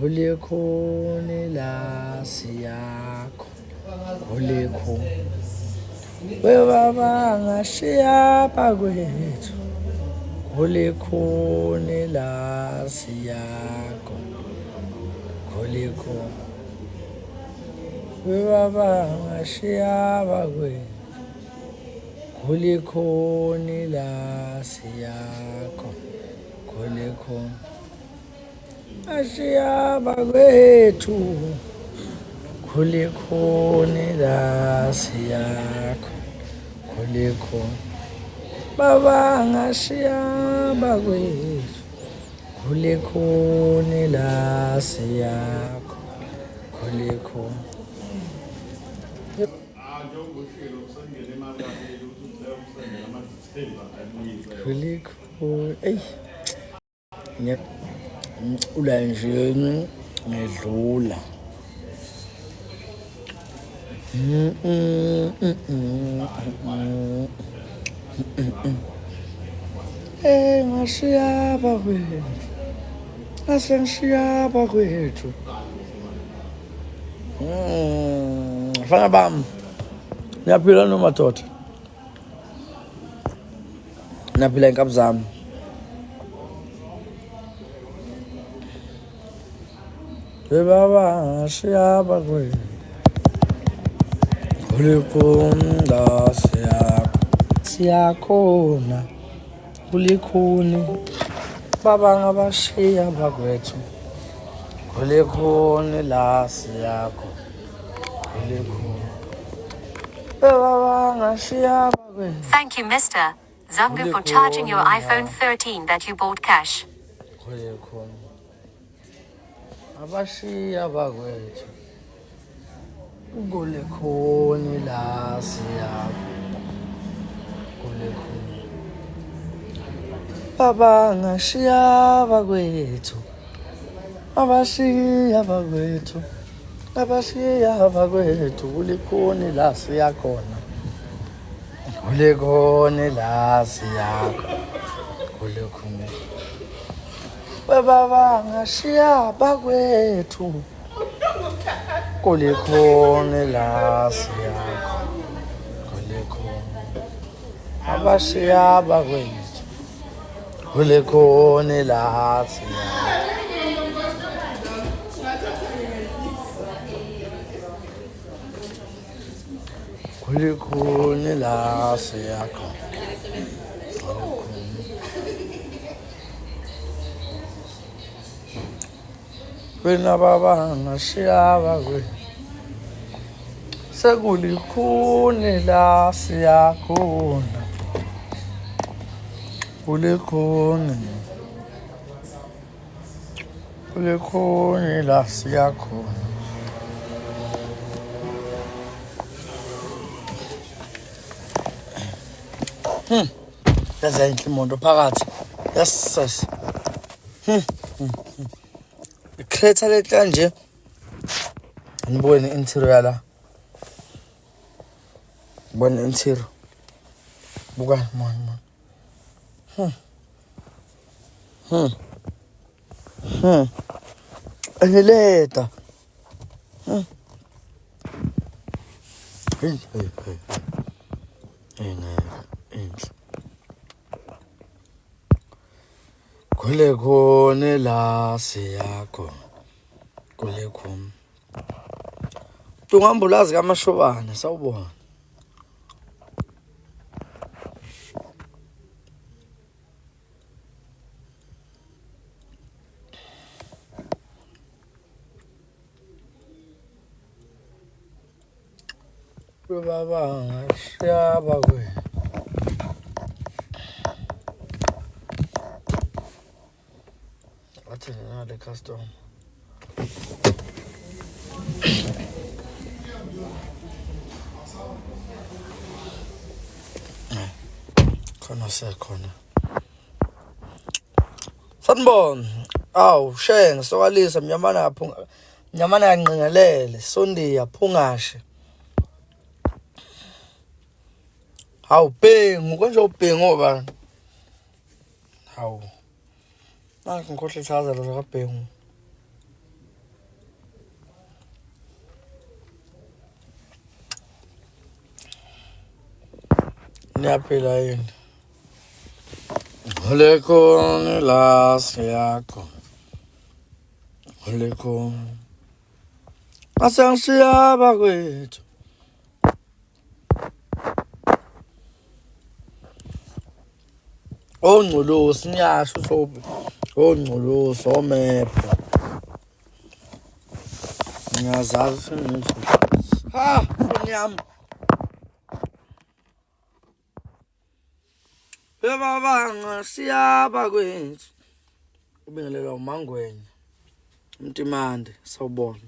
ulikhuni la siyakho ulikhuni webaba ngashiya bakwethu ulikhuni la siyakho ulikhuni webaba ngashiya bakwethu ulikhuni la siyakho ulikhuni ashiya bakwethu ulikhuni la siyakho ulikhuni baba ngashiya bakwethu ulikhuni la siyakho ulikhuni ulikhuni eyi ula nje ngedlula ngashiya bakwethu asengishiya bakwethu fana bam niyaphila nomadoda niyaphila inkabi zami baba ngashiya bakwethu ulikhuni la siyakho siyakhona ulikhuni baba ngabashiya bakwethu ulikhuni la siyakho ulikhuni baba ngashiya bakwethu. Thank you, Mr. Zungu, for charging your iPhone 13 that you bought cash. ulikhuni abashiya bakwethu ulikhuni la siyakho ulikhuni baba ngashiya bakwethu abashiya bakwethu abashiya bakwethu ulikhuni la siyakhona ulikhuni la siyakho ulikhuni baba ngashiya bakwethu ulikhuni la siyakho ulikhuni abashiya bakwethu ulikhuni la siyakho ulikhuni la siyakho wena baba ngashiya bakwethu sekulikhuni la siyakhona ulikhuni la siyakhona yaza inhle imoto phakathi yasasa ikhetha letla nje ngibone interior la ngibone interior buka man eleta hey ulikhuni la siyakho ulikhuni ungambulazi kamashobane sawubona baba ngashiya bakwethu athi nale custom khona sekhona sanibona awu shenge sokalisa mnyamana yanqingelele sondiya phungashe hawu bhengu konje ubhengu bani hawu Nakho ngikhohle ichaza lo zakabhengu niyaphila yini? Olekho la siyakho. Olekho. Asangishiya bakwethu. Ongculusi niyasho sobe. Ongculusi omepho. Ngiyazazi sengithi. Ha, unyama. Bebabanga siyaba kwethu. Ubingelela uMangwenya. Umtimande sawubona.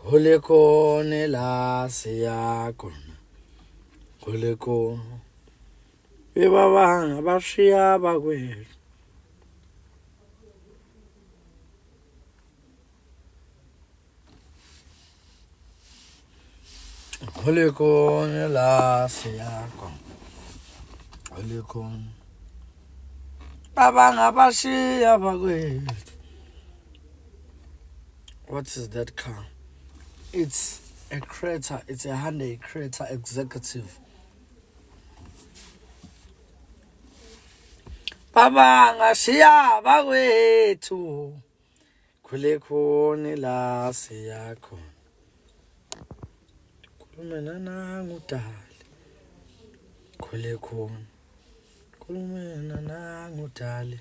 Hole khona la siyakhona. Hole khona. Bebabanga bashiya bakwethu. Hole khona la siyakhona. Hole khona. Babanga bashiya bakwethu. What is that car? It's a Creta. It's a Hyundai Creta Executive. Babanga shiya bakwethu. Khule khona la siyakhona. Khulumela nangudali. Khule khona. Khulumela nangudali.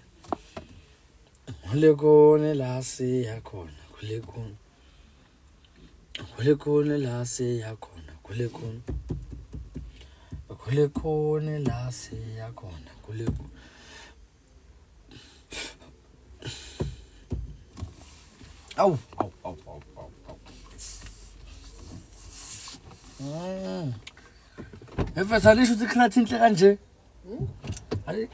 Khule khona la siyakhona. Khule khona. Khule khona la siyakhona. Khule khona. Khule khona la siyakhona. Khule khona. Au. Efethu alisho ukuthi ikhlathi inhle kanje.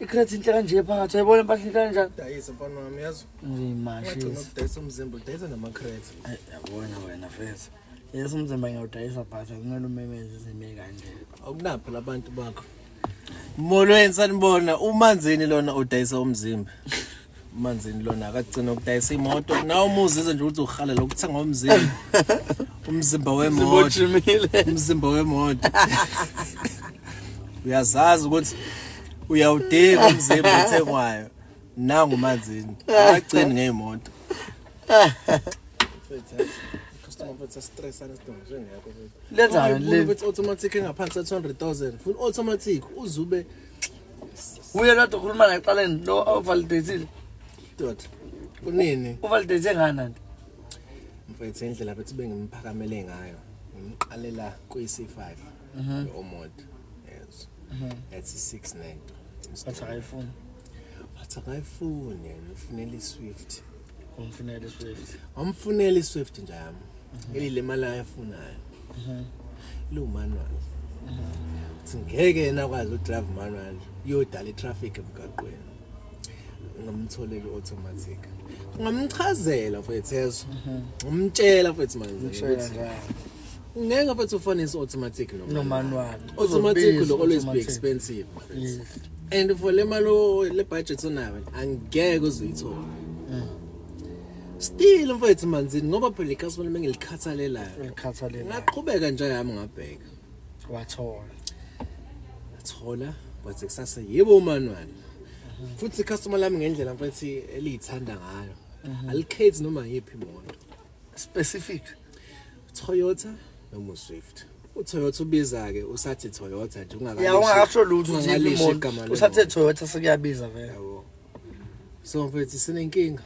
Ikhlathi inhle kanje phakathi. Ayibona impahla inhle kanjani? Dayisa mfana wami yazi. Ngimashi. Ngicela ukudayisa umzimba, udayisa nama-crate. Yabona wena fethu. Yes umzimba ngiyawudayisa phakathi. Kumele umemeze izime kanje. Awunaphi labantu bakho? Molweni sanibona uManzini lona udayisa umzimba. UManzini lona akagcina ukudayisa imoto. Nawe umuzize nje ukuthi uhala lokuthenga umzimba. Umzimba wemoto. Umzimba wemoto. Uyazazi ukuthi uyawudinga umzimba othengwayo. Nangu uManzini. Akagcini ngeimoto. Customer mfethu stress anesidingo njengakho mfethu. Lenzani le? Mfethu automatic engaphansi 200,000. Full automatic uzube Uye lapho khuluma naqaleni lo ovalidated. dot. Kunini? Uvalidate ngani? Mfethu indlela bethi bengimuphakamele ngayo. Ngimqalela kuyi-C5. Omod. Yes. Ethi 6 nento. Bathi akayifuni. Bathi akayifuni yena ufunela i-Swift. Umfunele Swift. Amfunela i-Swift nje yami. Elile mali ayafunayo. Lo manual. Ngeke yena akwazi ukudrive manual. Yodala i-traffic emgaqweni. Ngamtholela i-automatic. Ngamchazela mfethu yezo. Ngimtshela mfethu manje ukuthi ngeke mfethu ufanele automatic no manual. Automatic will always be expensive. Yes. And for le malo le budget onayo angeke uzuyithola. Still mfethu Manzini ngoba phela icustomer mengilikhathalelayo. Ngikhathalela. Ngaqhubeka nje yami ngabheka. Wathola but kusasa yebo manual. Futhi icustomer lami ngendlela mfethu elithanda ngayo. Alikhethi noma yiphi imoto. Specific. Toyota noma Swift. uToyota ubiza ke usathi Toyota nje ungakalishi. Ya ungasho lutho ukuthi imoto. Usathe Toyota sekuyabiza vele. Yabo. So mfethu sinenkinga.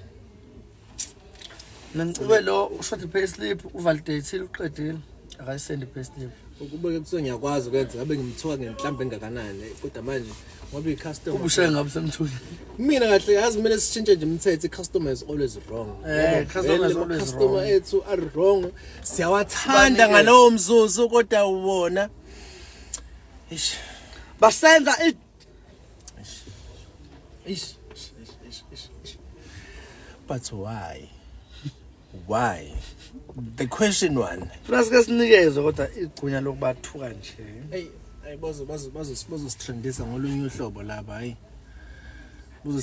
Nancube lo ushada payslip uvalidate uqedile. Akayisend payslip. Ukubeke kuthi ngiyakwazi ukwenza ngabe ngimthoka ngemhlambe engakanani kodwa manje ngoba icustomer ubushe ngabe semthuli. Mina kahle yazi kumele sishintshe nje umthetho icustomer is always wrong. Customer is always wrong. Customer ethu are wrong. Siyawathanda ngalowo mzuzu kodwa ubona. Ish. Basenza Ish. But why? Why? The question one. Franske sinikezwe kodwa igunya lokubathuka nje. Hey bazo strandisa ngolunye uhlobo lapha hayi.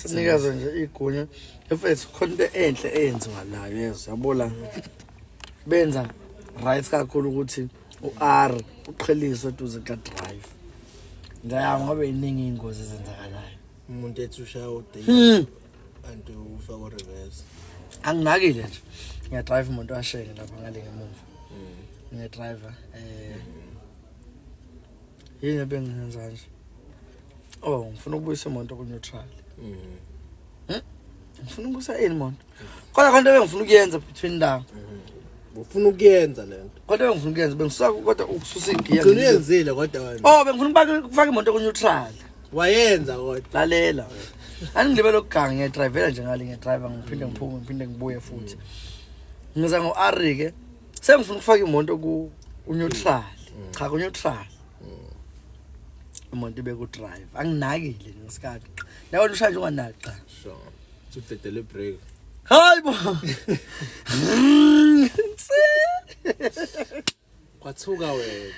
Sinikezwe nje igunya. Mfethu khona into enhle eyenziwa nayo yezo yabona. Benza right kakhulu ukuthi u-R uqheliswe eduze ka-drive ngiyama ngobe iningi iy'ngozi ezenzakalayo umuntu ethi ushaya uday anti ufaka ureverse anginakile nje ngiyadrive imoto yashenge lapha ngale ngemuva ngiyadrive yini ebengenza nje ngifuna ukubuyisa imoto ku-neutral ngifuna ukubuyisa yini imoto kodwa khona bengifuna ukuyenza between la ufuna ukuyenza lento kodwa bengifuna ukuyenza bengisuka kodwa ukususa igiya ugcina uyenzile kodwa wena bengifuna ukufaka imoto ku-neutral wayenza kodwa lalela angilibele ukuganga ngiyadrivela nje ngale ngiyadrive ngiphinde ngiphume ngiphinde ngibuye futhi ngiza ngo-R ke sengifuna ukufaka imoto ku-neutral cha ku-neutral imoto ibe ku-drive anginakile ngesikhathi yabona ushaya nje unganaki cha sure udedele break hayi bo kwathuka wena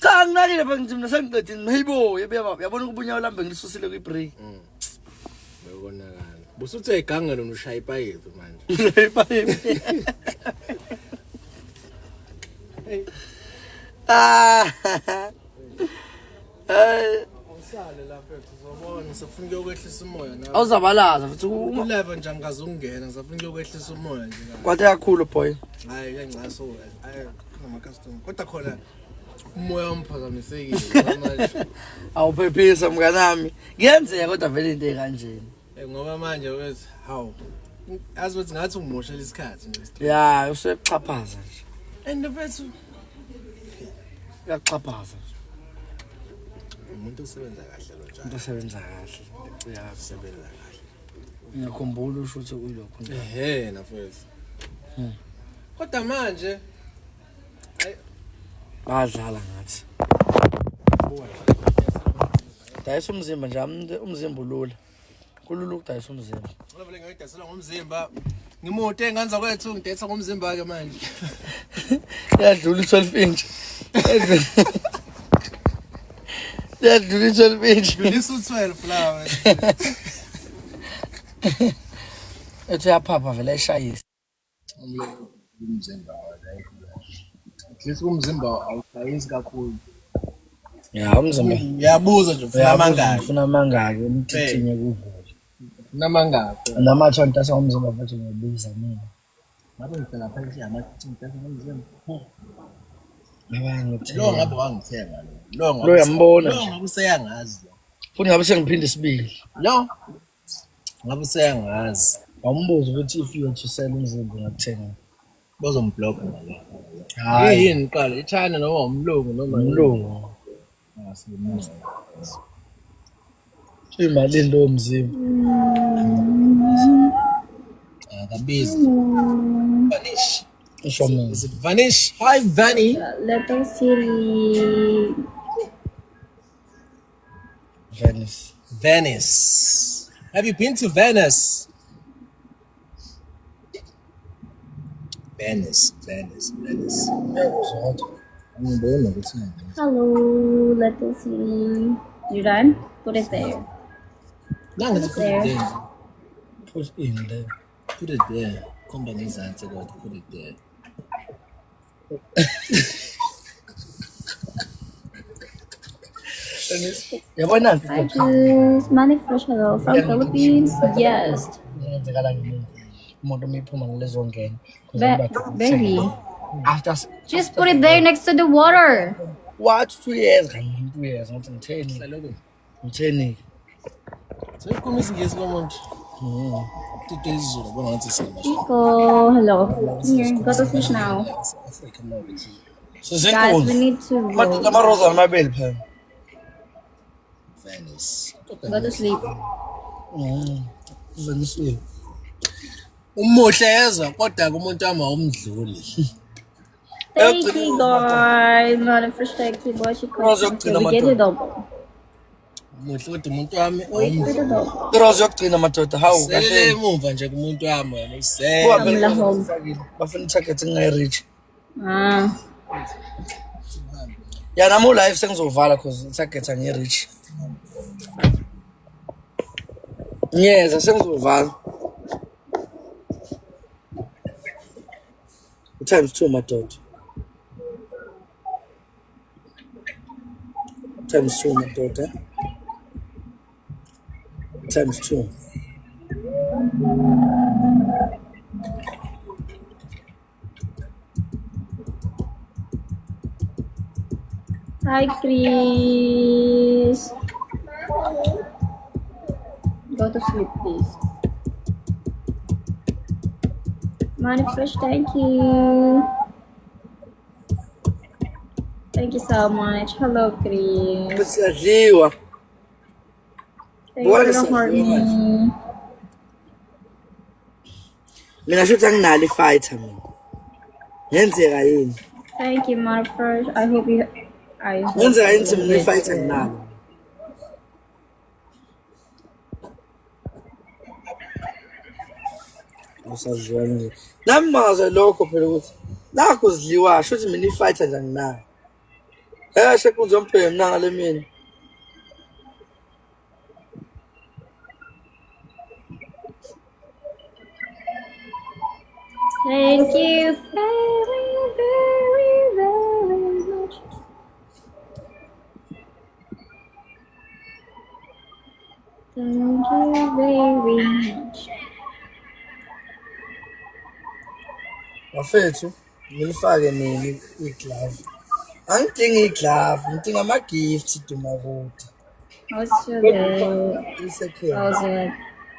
cha nginakile pha ngithi mina sengiqedile hayibo yabona ukubunya lambe ngilisusile kwi-break bekonakala busuthi uyayiganga nona ushaya ipayipi manje usale lapha uzobona sifuna ukuyokwehlisa umoya nawe awuzabalaza futhi ulive nje angikaze ukungena sifuna ukuyokwehlisa umoya nje kwade kakhulu boy hayi kangaso hayi nama customer kodwa khona umoya umphazamisekile manje awuphephisa mnganami kuyenzeka kodwa vele into ekanjeni ngoba manje wethu hawu azi ukuthi ngathi ungumoshela isikhathi nje ya usexhaphaza nje and mfethu uyaxhaphaza umuntu usebenza kahle lo njalo into esebenza kahle usebenza kahle ngiyakhumbula usho ukuthi uyilokho nafethu kodwa manje badlala ngathi dayisa umzimba nje umzimba ulula kulula ukudayisa umzimba ngoba le ngiyidayisela ngomzimba ngimoto enganza kwethu ngidayisa ngomzimba ke manje yadlula 12 inch yadlula 12 inch ngilisa u12 la ethi yaphapha vele eshayisa umzimba ngilisa umzimba awudayisi kakhulu ya umzimba uyabuza nje ufuna amangaki ufuna amangaki umthithinye kudlula ufuna amangaki namathonto asengomzimba futhi ngiyabiza mina ngabe ngifela phansi amathonto asengomzimba ngabe lo ngabe wangithenga lo yambona lo ngabe useyangazi futhi ngabe sengiphinde sibili lo ngabe useyangazi awumbuza ukuthi if you to sell umzimba ngakuthenga bazomblock ngalo hayi yini qala iChina noma umlungu noma umlungu asimuza imali lo mzimba akabizi vanish isho mina is it vanish hi Vanny Leper City. Venice have you been to Venice ngibona ukuthi Hello, Leper City. You done? Put it there. nanga There. put in there put it there komba ngizansi kodwa put it there yabona Hi, Juice. Money Fresh Hello from Philippines. Yes. ngenzekala ngini umuntu umiphuma ngilezongena Baby. after Just put it there next to the water. what 2 years kanti 2 years ngathi ngitheni saloko ngitheni seyikhuluma isingisi komuntu tito isizulu bona ngathi singamasho Chico. Hello. Here, go to fish now. Africa nokuthi Guys, we sizinkonzo need to madoda go. amaroza amabili phela Venice Go to sleep. uzenisile umuhle yezwa kodwa kumuntu wami awumdluli Thank you, guys. Money Fresh, thank you, boy. Chico. Rosa, Okay, we get it double. umuhle kodwa umuntu wami We get awumdluli it double. iroza yokugcina madoda hawu sele kahle emumva nje kumuntu wami wena usele Kamla home. bafuna i-target engingayirich Ah. ya nami ulive sengizovala cause i-target angiyirich ngiyeza sengizovala times 2 madoda Times 2, my daughter. Times 2. Hi, Chris. Go to sleep, please. Money Fresh, thank you. Thank you so much. Hello, Chris. Siyadliwa. Thank you for Buwana the siyadliwa manje. horny. Mina shothi anginalo ifighter mina. Ngenzeka yini? Thank you, Money Fresh. I hope you Ngenzeka yini mina good ifighter too. nginalo. Usadliwa manje. Nami mangazwe lokho phela ukuthi nakho sidliwa shothi mina ifighter nje anginayo. Eshe kuzomphela mina ngale mina. Thank you very, very, very much. Thank you very much. Bafethu ngilifake nini iglove? Angidingi iglove, ngidinga ama-gift dumakude. How's your day? Isekhona. How's it?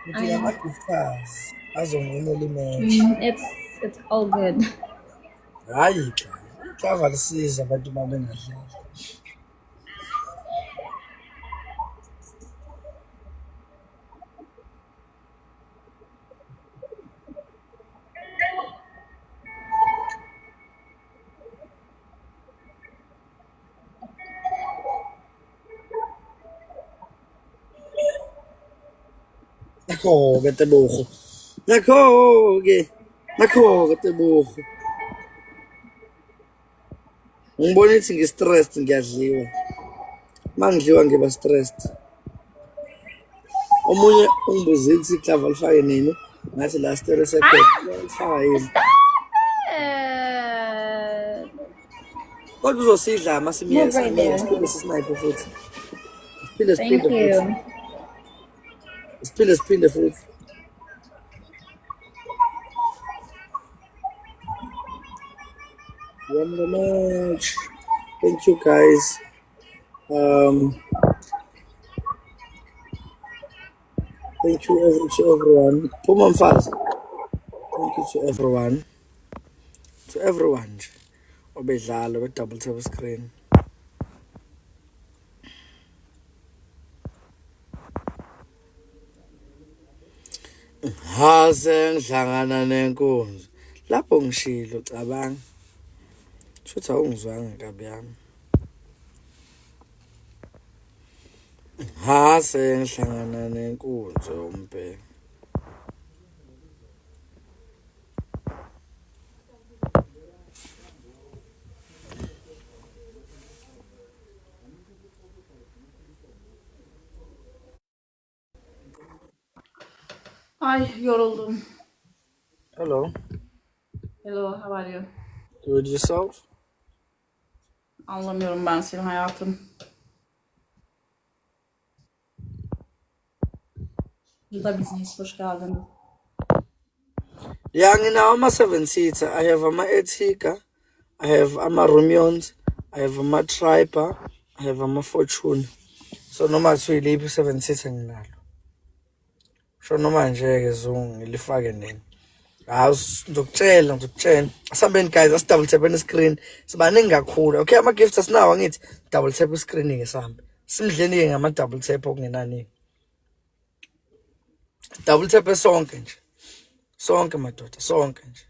Ngidinga ama-gifters azonginela image. It's all good. Hayi iglove. Iglove alisiza abantu uma bengadlali. Nakho-ke Tebogo. Nakho-ke Tebogo. Ngibona ukuthi ngi-stressed ngiyadliwa. Uma ngidliwa ngiba stressed. Omunye ungibuzile ukuthi iglove alifake nini? Ngathi la 30 seconds. Alifaka yini? Kodwa uzosidla ama Move right there. siphinde sisnipe futhi. Thank you. Siphinde futhi. Won the match. Thank you guys. Thank you to everyone. Puma mfazi. Thank you to everyone. To everyone nje. Obedlala double tap screen. Haze ngihlangana nenkunzi. Lapho ngishilo cabanga. Shothi awungizwanga kabi yami. Haze ngihlangana nenkunzi yombheka. Ay yoruldum. Hello. Hello, how are you? Good yourself? Anlamıyorum ben seni hayatım. Yıla Business, hoş geldin. Yeah, nginawo ama-7-seater. I have ama-Etika, I have ama-Rumions, I have ama-Triber, I have ama-Fortune. So noma kuthiwa 7-seater nginalo. Sho noma nje-ke zungu ngilifake nini. Hawu ngizokutshela. Asambeni guys, asi-double tap screen. Sibaningi kakhulu. Okay, ama-gifts asinawo angithi double tap screen-ke sihambe. Simdleni-ke ngama-double tap okungenani. Double tap sonke nje. Sonke madoda, sonke nje.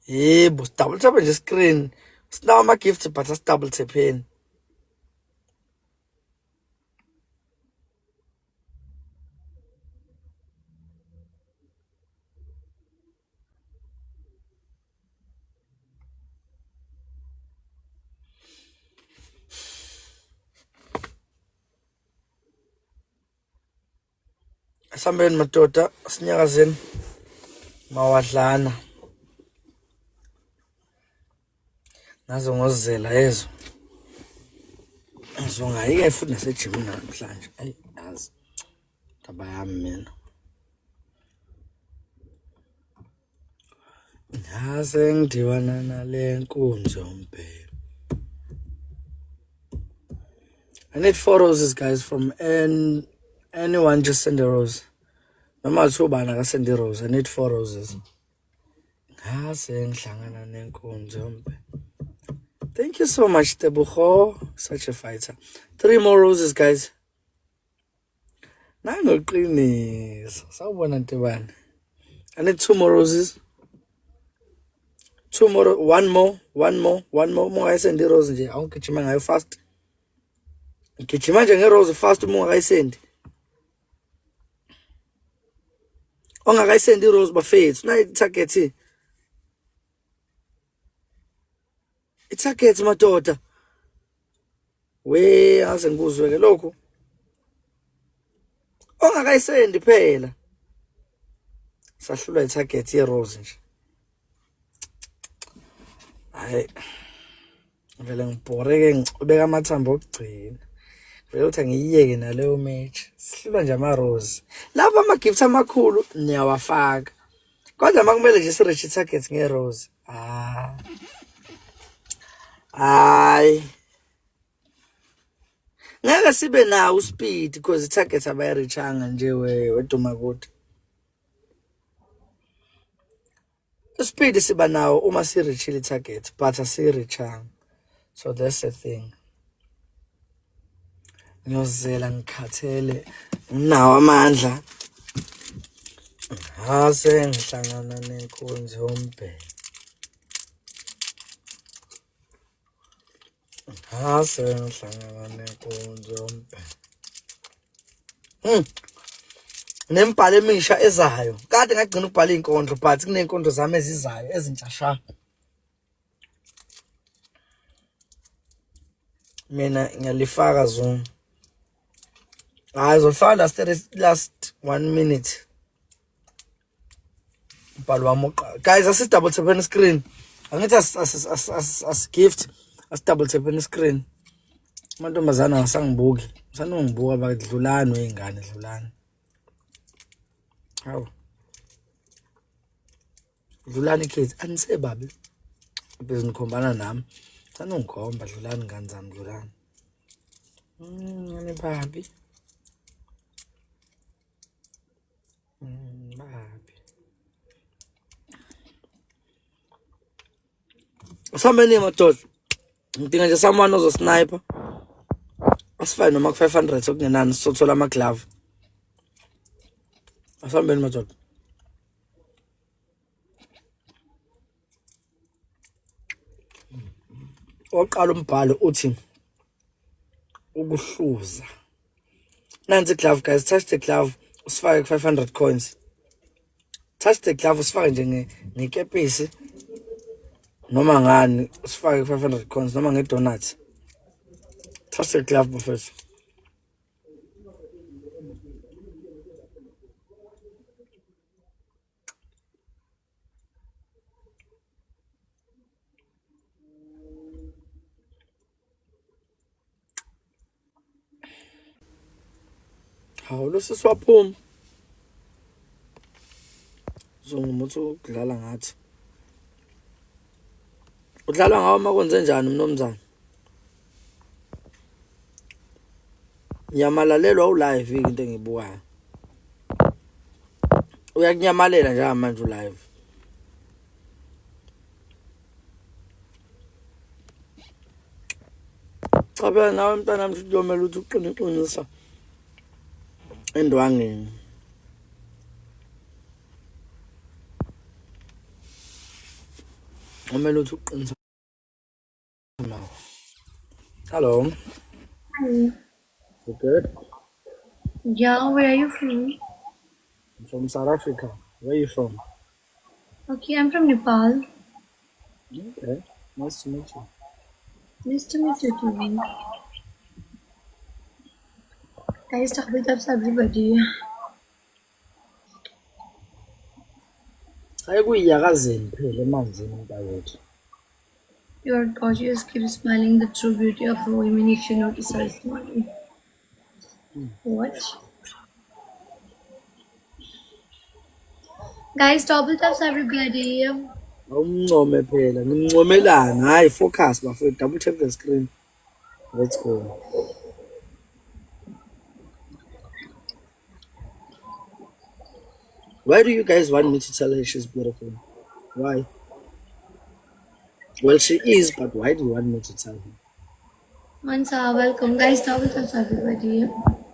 Yebo, double tap nje screen. Sinawo ama-gift but asi-double tapheni. Asambeni madoda, sinyakazeni. Mawadlana. Nazo ngozela yezo. Ngizongayike futhi nasejim namhlanje. Ayi yazi. Taba yami mina. Ngase ngidiwana nale nkunzi yombhelo. I need 4 roses, guys, from anyone. Just send a rose. Noma uthuba na send a rose. I need 4 roses. Ngase ngihlangana nenkunzi yombhelo. Thank you so much, Tebucho. Such a fighter. 3 more roses, guys. Nangoqiniso. Sawubona Ntebane. I need 2 more roses. 2 more, one more. More I send the rose nje. Awungigijima ngayo fast. Ngigijima nje ngerose fast ungakayisendi. Ongakayisendi irose bafethu. Na itarget. Itarget madoda. We ase ngikuzweke lokho. Ongakayisendi phela. Sahlulwa itarget yerose nje. Hayi. Vele ngibhoreke ngibeka amathambo okugcina. Vele uthi ngiyiyeke naleyo match. Sihlulwa nje ama rose. Lapha ama gifts amakhulu niyawafaka. Kodwa makumele nje sireach itarget ngerose. Hayi. Ngeke sibe nawo speed because itarget abayirichanga nje weduma kude. Speed siba nawo uma sireachile itarget but asirichanga. So that's the thing. Ngiyozela ngikhathele nginawo amandla. Ngase ngihlangana nenkunzi yombhelo. Ngase ngihlangana nenkunzi yombhelo. Nembhalo emisha ezayo. Kade ngagcina ukubhala inkondlo but kunenkondlo zami ezizayo ezintshasha. Mina ngiyalifaka Zoom. Zolifaka last 1 minute. Umbhalo wami oqala. Guys, asi double tap on the screen. Angithi as gift, as double tap on the screen. Amantombazana asangibuki. Sanongibuka bakudlulana weingane dlulana. Hawu. Dlulana kids anise babi. Bese nikhombana nami. Sanongikhomba dlulana ingane zami dlulana. Ngani babi. Babi. Usambeni madoda. Ngidinga nje someone ozo sniper. Asifane noma ku 500 sokungenani sothola ama glove. Asambeni madoda. Oqala umbhalo uthi ukuhluza. Nansi glove guys, touch the glove usifake 500 coins. Touch the glove usifake nje ngekepisi noma ngani usifake 500 coins noma ngedonuts. Touch the glove bafethu. Hawu lo siswaphuma. Zongumuntu ukudlala ngathi. Udlala ngawo makwenze njani mnomzana? Nyamalalelwa ulive into engibukayo. Uyakunyamalela nje manje ulive. Cha nawe mntana mthi uyomela ukuthi uqinisa endwangeni. Umela ukuthi uqinisa nawo. Hello. Hi. You good? Yeah, where are you from? I'm from South Africa. Where are you from? Okay, I'm from Nepal. Okay. Nice to meet you. Nice to meet you too. Guys, double taps everybody. Hayi kuyiyakazeni phela emanzini mntakwethu. You're gorgeous. Keep smiling. The true beauty of a woman if you notice her smiling. What? Guys, double taps everybody. Awumncome phela, nimncomelana, hayi focus bafowethu, double tap the screen. Let's go. Why do you guys want me to tell her she's beautiful? Why? Well, she is, but why do you want me to tell her? Mansa, welcome. Guys, double taps everybody.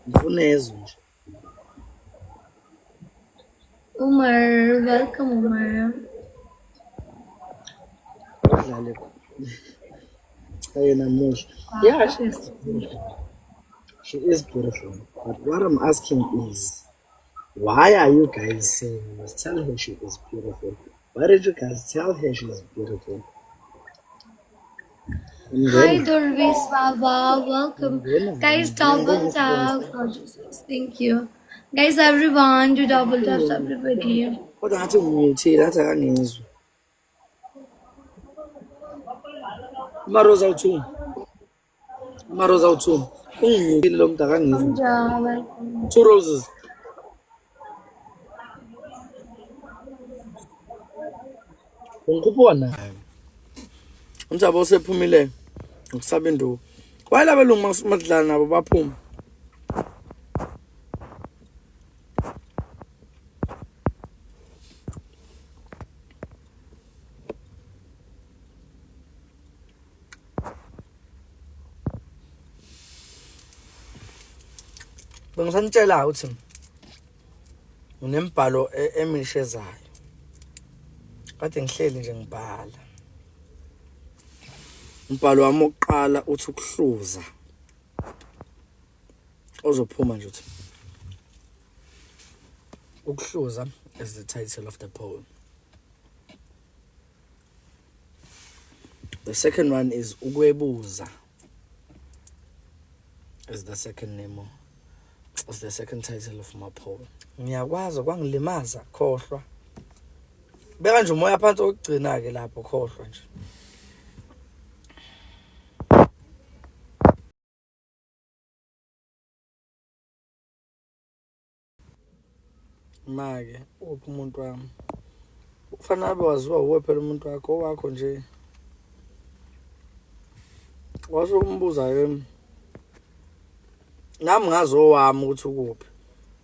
Ngifuna ezwe nje. Umar, welcome Umar. Udlale. Ayena muhle. Yeah, she is beautiful. But what I'm asking is, why are you guys saying you must tell her she is beautiful? Why did you guys tell her she is beautiful? Hi Durvis Baba, welcome. Guys, double tap. Gorgeous. Thank you. Guys, everyone, do double taps everybody. Kodwa ngathi ngimithile ngathi akangizwa. Maroza uthuma. Maroza uthuma. Ungimithile lo muntu akangizwa. Ja, welcome. 2 roses. Ungikuphi na? Umthabo osephumile ukusaba induku. Wayela belungu makudlala nabo baphuma. Bengisanitshela ukuthi unembhalo emishe zayo. Kade ngihleli nje ngibhala. Umbhalo wami oqala uthi ukuhluza. Ozophuma nje uthi ukuhluza is the title of the poem. The second one is ukwebuza. Is the second name. Is the second title of my poem. Ngiyakwazi kwangilimaza khohlwa. Beka nje umoya phansi okugcina ke lapho khohlwa nje. Make uphi umuntu wami? Kufanele abe waziwa uwe phela umuntu wakho owakho nje. Washo umbuza yena. Nami ngazi owami ukuthi ukuphi.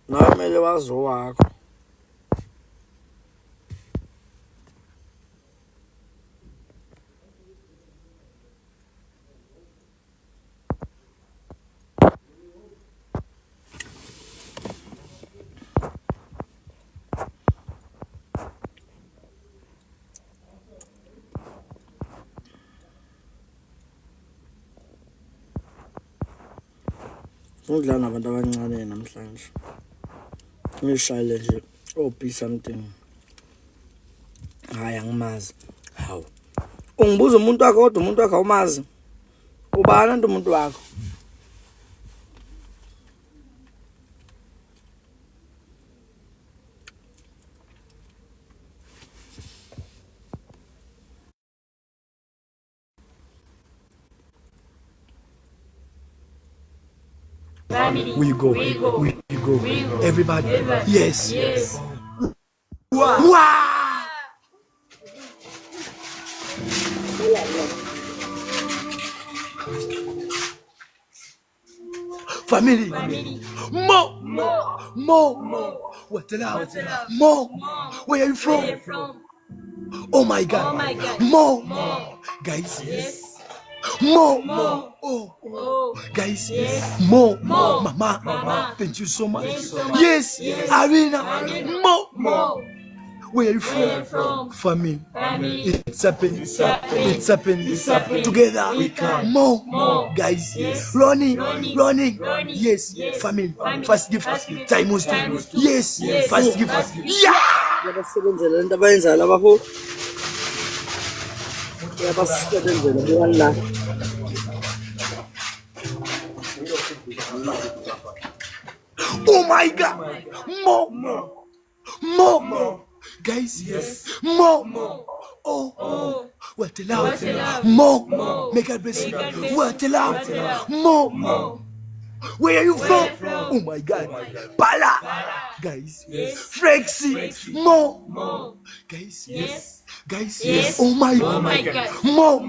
Nawe kumele wazi owakho. Ngidlala nabantu abancane namhlanje. Ngishayile nje be something. Hayi angimazi. Hawu. Ungibuza umuntu wakho kodwa umuntu wakho awumazi. Ubani nto umuntu wakho? We go. Everybody. Yes. Wow. Family. Mo. What the hell? Mo. Where are you from? Oh my God. Mo. Guys. Yes. Mo. Oh. Guys. Yes. Mo. Mama. Thank you so much. Yes. Arena. Mo. Where are you from? Family. It's happening. Together we come. Mo. Guys. Yes. Running. Yes. Family. First gift. Time was time. Yes. First gift. Yeah. Yabasebenzela into abayenza lapho. Yabasebenzela wala. Oh my God. Mo. Guys, yes. Mo. Oh, what the love? More. Make it best. What the love? More. Where are you from? Oh my God. Pala. Guys. Frexy. More. Guys. Guys. Oh my God. More.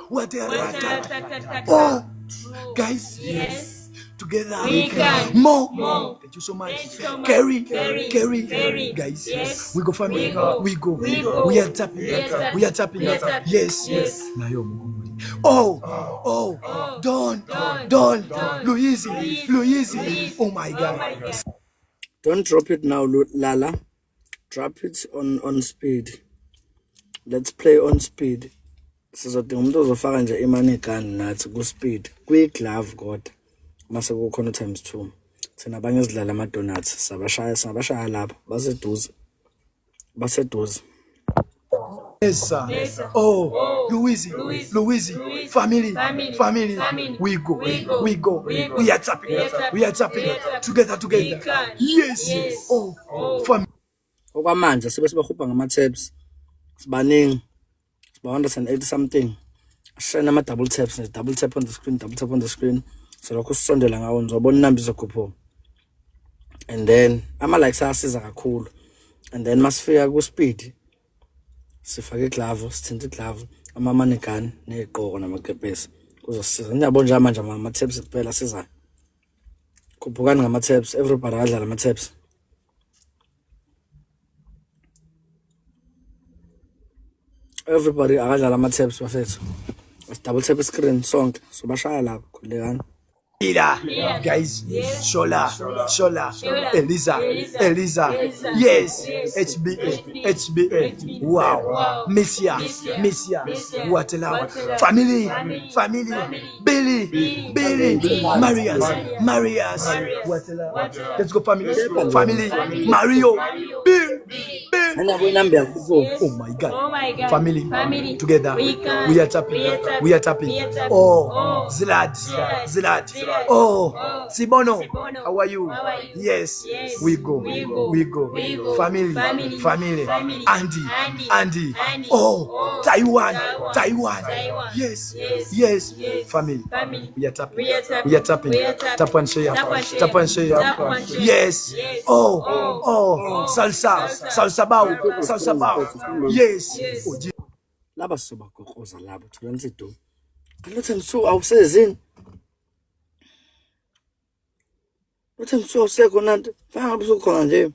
What the rata? Oh. Guys. Together we can more. Thank you so much. Carry. Guys, we go family. We go. We are tapping. Yes. Oh, Don, Louise. Oh my God. Don't drop it now, Lala. Drop it on speed. Let's play on speed. Sizodinga umuntu ozofaka nje imani gun nathi ku speed. Kwi glove kodwa. Mase kukhona times 2. Thina abanye sidlala ama donuts. Sabashaya lapha. Baseduze. Yes, sir. Oh, Louise. Family. We go. We are tapping. Together. Yes. Oh, family. Okwamanje sibakhupha ngama tabs. Sibaningi. Siba 180 something. Share ama double taps, double tap on the screen. So lokho sisondela ngawo nizobona inamba izokhuphuka. And then ama likes asiza kakhulu. And then masifika ku speed. Sifake glove, sithinta glove, ama money gun neqoko namakepesi. Kuzosiza. Ngiyabona nje manje ama taps kuphela siza. Khuphukani ngama taps, everybody adlala ama taps. Everybody akadlala ama taps bafethu. Double tap screen sonke so bashaya lapho khulekani. Guys, Shola, Eliza, yes, HBA, wow, Messia, what a love, family, Billy, Marias, what a love, let's go family, Mario, Bill. Oh my God, family, together, we are tapping, oh, Zilad. Oh, Sibono, how are you? Yes, we go. Family. Andy. Oh, Taiwan. Yes. Family. We are tapping. Tap and share. Yes. Oh, salsa bao. Yes. Laba soba kokoza labo thulanise do. Let's so awusezini. Uthi mso sekho fanga busukhona nje.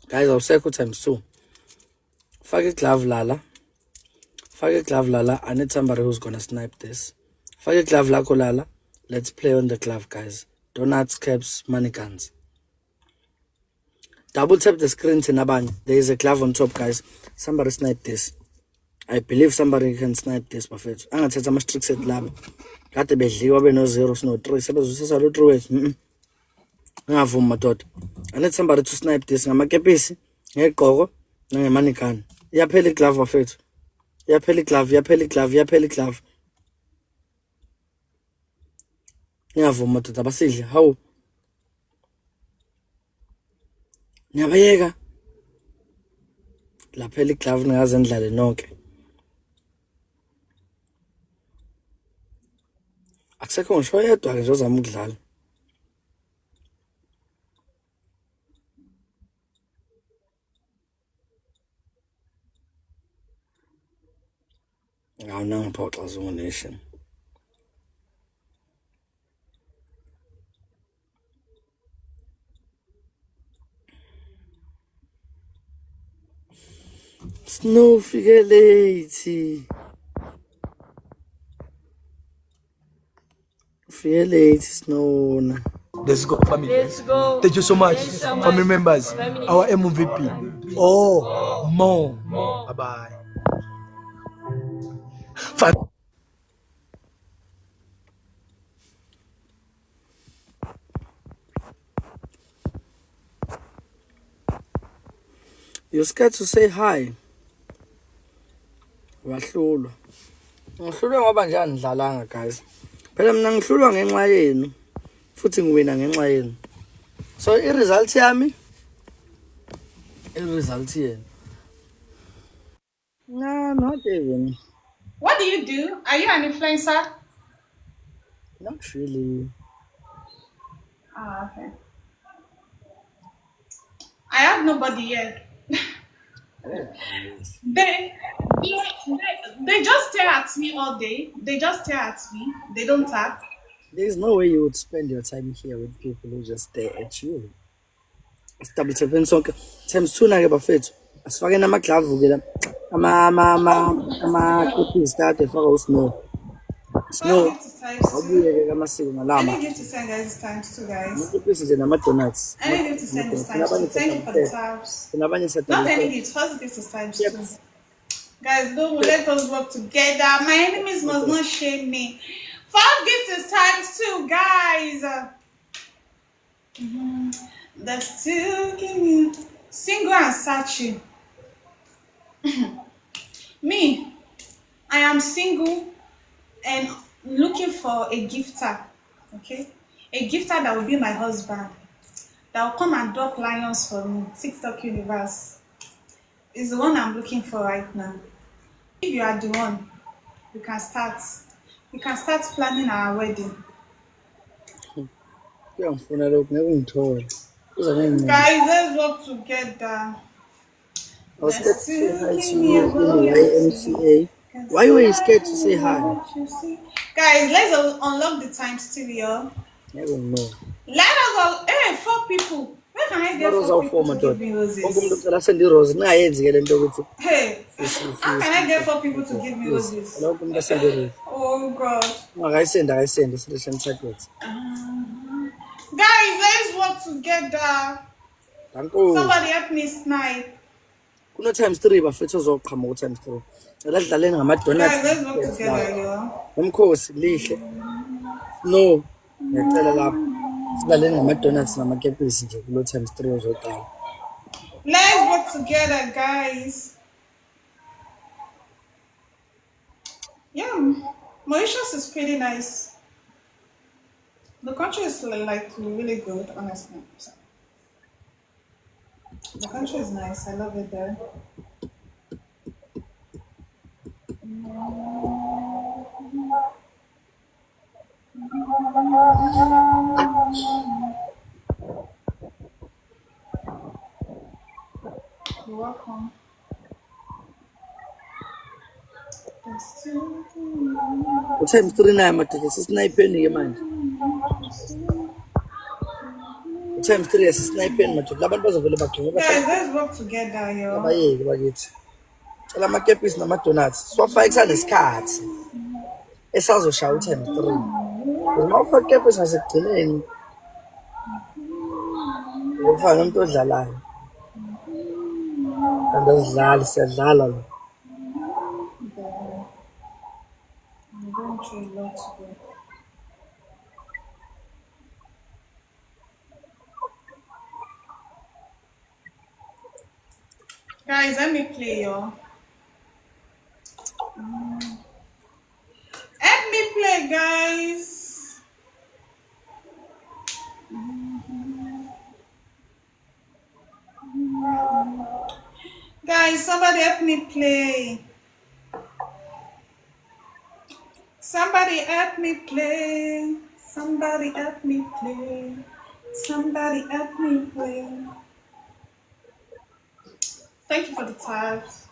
Guys, awusekho times 2. Fake glove Lala. I need somebody who's gonna snipe this. Fake glove lakho Lala. Let's play on the glove, guys. Donuts, caps, money guns. Double tap the screen to Nabany. There is a glove on top, guys. Somebody snipe this. I believe somebody can snipe this, perfect. I'm going to take a strict set lab. Got the bedli, no zeros, no 3. Sabes, true ways. I need somebody to snipe this. I'm a capisi. Yeah, go. No, money can. Ya peli glove, perfect. Ya peli glove. Basidla. How? Nyabayeka lapha iglove ningaze ndlale nonke akusekho ngisho yedwa ke nje ozama ukudlala ngawuna ngiphoxa Zungu Nation. Snow figure late. Snow. Let's go, family. Thank you so much, family members. Our MVP. Oh, more. Bye. You're scared to say hi. Wahlulwa. Ngihlulwe ngoba nje andidlalanga, guys. Phela mina ngihlulwa ngenxa yenu. futhi ngiwina ngenxa yenu. So i-result yami i-result yenu. No, not even. What do you do? Are you an influencer? Not really. Ah, okay. I have nobody yet. They just stare at me all day. They just stare at me. They don't talk. There's no way you would spend your time here with people who just stare at you. Double tapping sonke times 2 na ke bafethu asifake namaglavu ke la ama cookies start efaka usnow First gift is times 2. abuye ke kamasiko ngalama Any gift to send guys is times 2, guys. cookies nje nama donuts Any gift to send is times 2. Thank you for the tabs. kunabanye Not any sethu gift. First gift is times 2. Guys, don't let us work together. My enemies must not shame me. First gift is times 2, guys. That's 2. Give me single and Sachi. Me, I am single and looking for a gifter. Okay, a gifter that will be my husband. That will come and drop lions for me. TikTok universe is the one I'm looking for right now. If you are the one, we can start. We can start planning our wedding. kuyangifuna lokho ngeke ngithole kuza ngene Guys, let's work together. I was scared to say hi to you in YMCA. Why were you scared to say hi? Guys, let's unlock the times 3, y'all. Never know. Let us all. Hey, 4 people. Where can I get Rose 4 awu people forma to give doda. me Wonke umuntu roses? ucela send irose ningayenzi ke lento ukuthi Hey, how can I get 4 people to give me roses? lokho umuntu asende irose. Oh God. Akayisenda selection target. Guys, let's work together. Danko. Somebody help me snipe. Kuno times 3 bafethu ozoqhamuka ku times 3. Eladlaleni ngama donuts. Guys, let's work together, y'all. Umkhosi lihle. No. Ngicela lapho. Sidlaleni ngama donuts nama kepisi nje kulo times 3 ozoqala. Let's work together, guys. Yeah, Mauritius is pretty nice. The country is like really good, honestly. The country is nice. I love it there. You're welcome. U times 3 naye madoda sisnipeni ke manje. U times 3 sisnipeni madoda labantu bazovela bagcine Guys, let's work together, yo. bayeke bakithi. Cela ama kepisi nama donuts. Siwafake kusanesikhathi. Esazoshaya u times 3. Uma ufaka kepisi ngasekugcineni ufana umuntu odlalayo. Kanti asidlali siyadlala la. I'm going through a lot today. Guys, let me play, y'all. Help me play, guys. Guys, somebody help me play. Somebody help me play. Somebody help me play. Somebody help me play. Thank you for the tabs.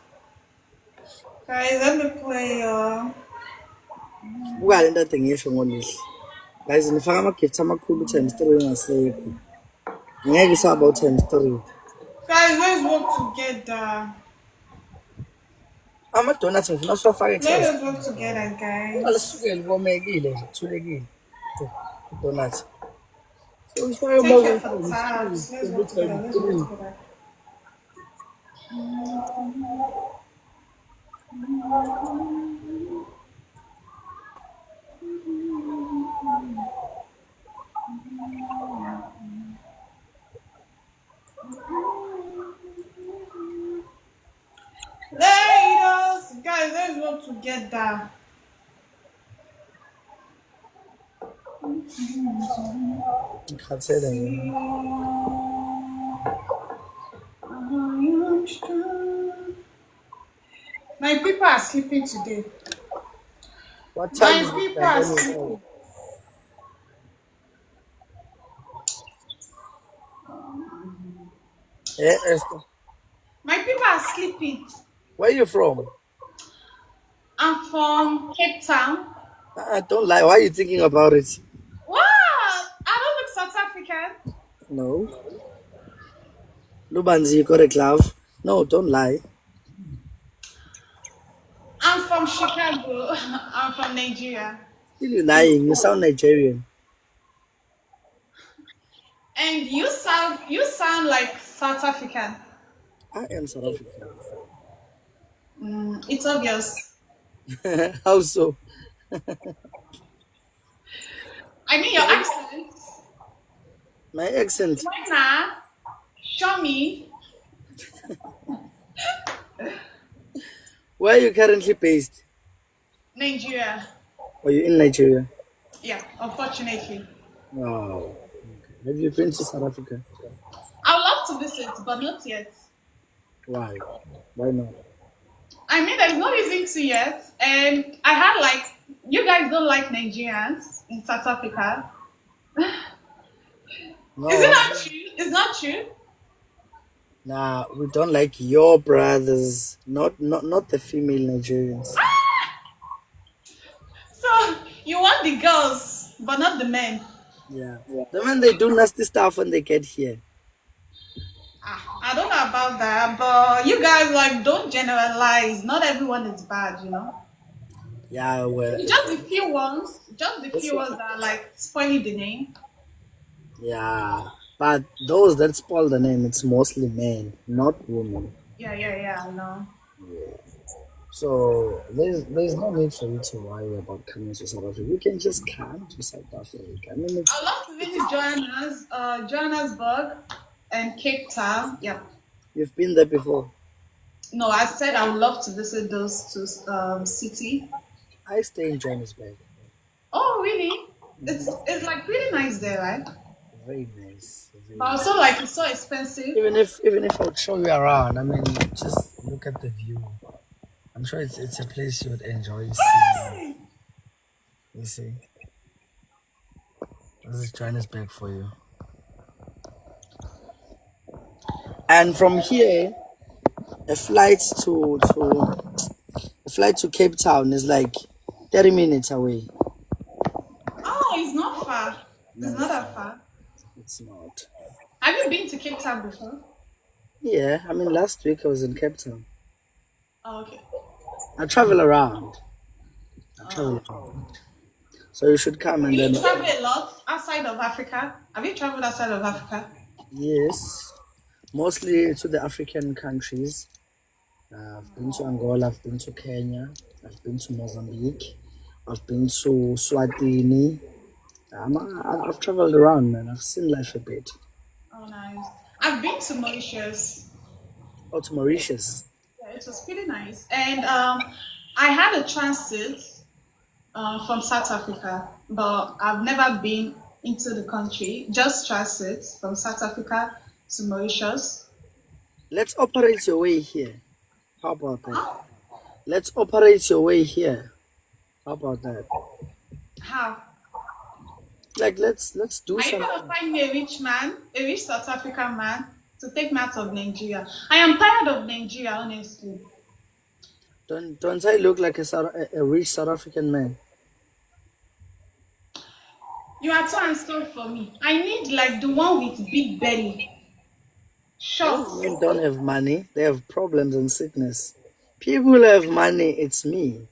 Guys, let me play, y'all. Buka lento ade ngisho ngolihle. Guys nifaka ama gift amakhulu times 3 ngasekho. Ngeke isaba u times 3. Guys, let's work together. Ama donuts ngifuna siwafake Let ekusasa. us work together, guys. Alisukele komekile nje kuthulekile. Donuts. So Thank you for the tabs. Let's work together. Let's work together. Guys, let's work together. Ngikhathele mina. My people are sleeping today. What time My is it? people are Let me sleeping. know. Yeah, Esther. My people are sleeping. Where you from? I'm from Cape Town. Don't lie. Why are you thinking about it? What? I don't look South African. No. Lubanzi, you got a glove? No, don't lie. I'm from Chicago. I'm from Nigeria. Still you lying. You sound Nigerian. And you sound like South African. I am South African. It's obvious. How so? I mean your accent. My accent. Nah, show me. Where are you currently based? Nigeria. Are you in Nigeria? Yeah, unfortunately. Wow. Okay. Have you been to South Africa? I would love to visit, but not yet. Why? Why not? I mean, there's no reason to yet. And I had like, you guys don't like Nigerians in South Africa. No. Is it not true? It's not true. Nah, we don't like your brothers, not the female Nigerians. So you want the girls, but not the men. Yeah. The men they do nasty stuff when they get here. I don't know about that, but you guys like don't generalize. Not everyone is bad, you know. Yeah, well. Just the few ones that are like spoiling the name. Yeah, but those that spoil the name, it's mostly men, not women. Yeah, I know. So there's no need for you to worry about coming to South Africa. You can just come to South Africa. I mean, I'd love to visit Johannesburg and Cape Town. Yeah. You've been there before. No, I said I would love to visit those two cities. I stay in Johannesburg. Oh, really? It's like really nice there, right? Very nice. But also like it's so expensive. Even if I would show you around, I mean, just look at the view. I'm sure it's a place you would enjoy seeing. You see, this is Johannesburg for you. And from here, a flight to Cape Town is like 30 minutes away. Oh, it's not far. It's not that far. It's not. Have you been to Cape Town before? Yeah, I mean, last week I was in Cape Town. Oh, okay. I travel around. So you should come and You then. travel a lot outside of Africa. Have you traveled outside of Africa? Yes, mostly to the African countries. I've been to Angola, I've been to Kenya, I've been to Mozambique, I've been to Swatini. I've traveled around, man. I've seen life a bit. Oh, nice. I've been to Mauritius. Oh, to Mauritius. Yeah, it was pretty nice. And I had a transit from South Africa, but I've never been into the country. Just transit from South Africa to Mauritius. Let's operate your way here. How about that? Let's operate your way here. How about that? How? Like let's do Are you something. gonna find me a rich South African man to take me out of Nigeria? I am tired of Nigeria, honestly. Don't I look like a rich South African man? You are too unskilled for me. I need like the one with big belly. Short. Men don't have money. They have problems and sickness. People who have money, it's me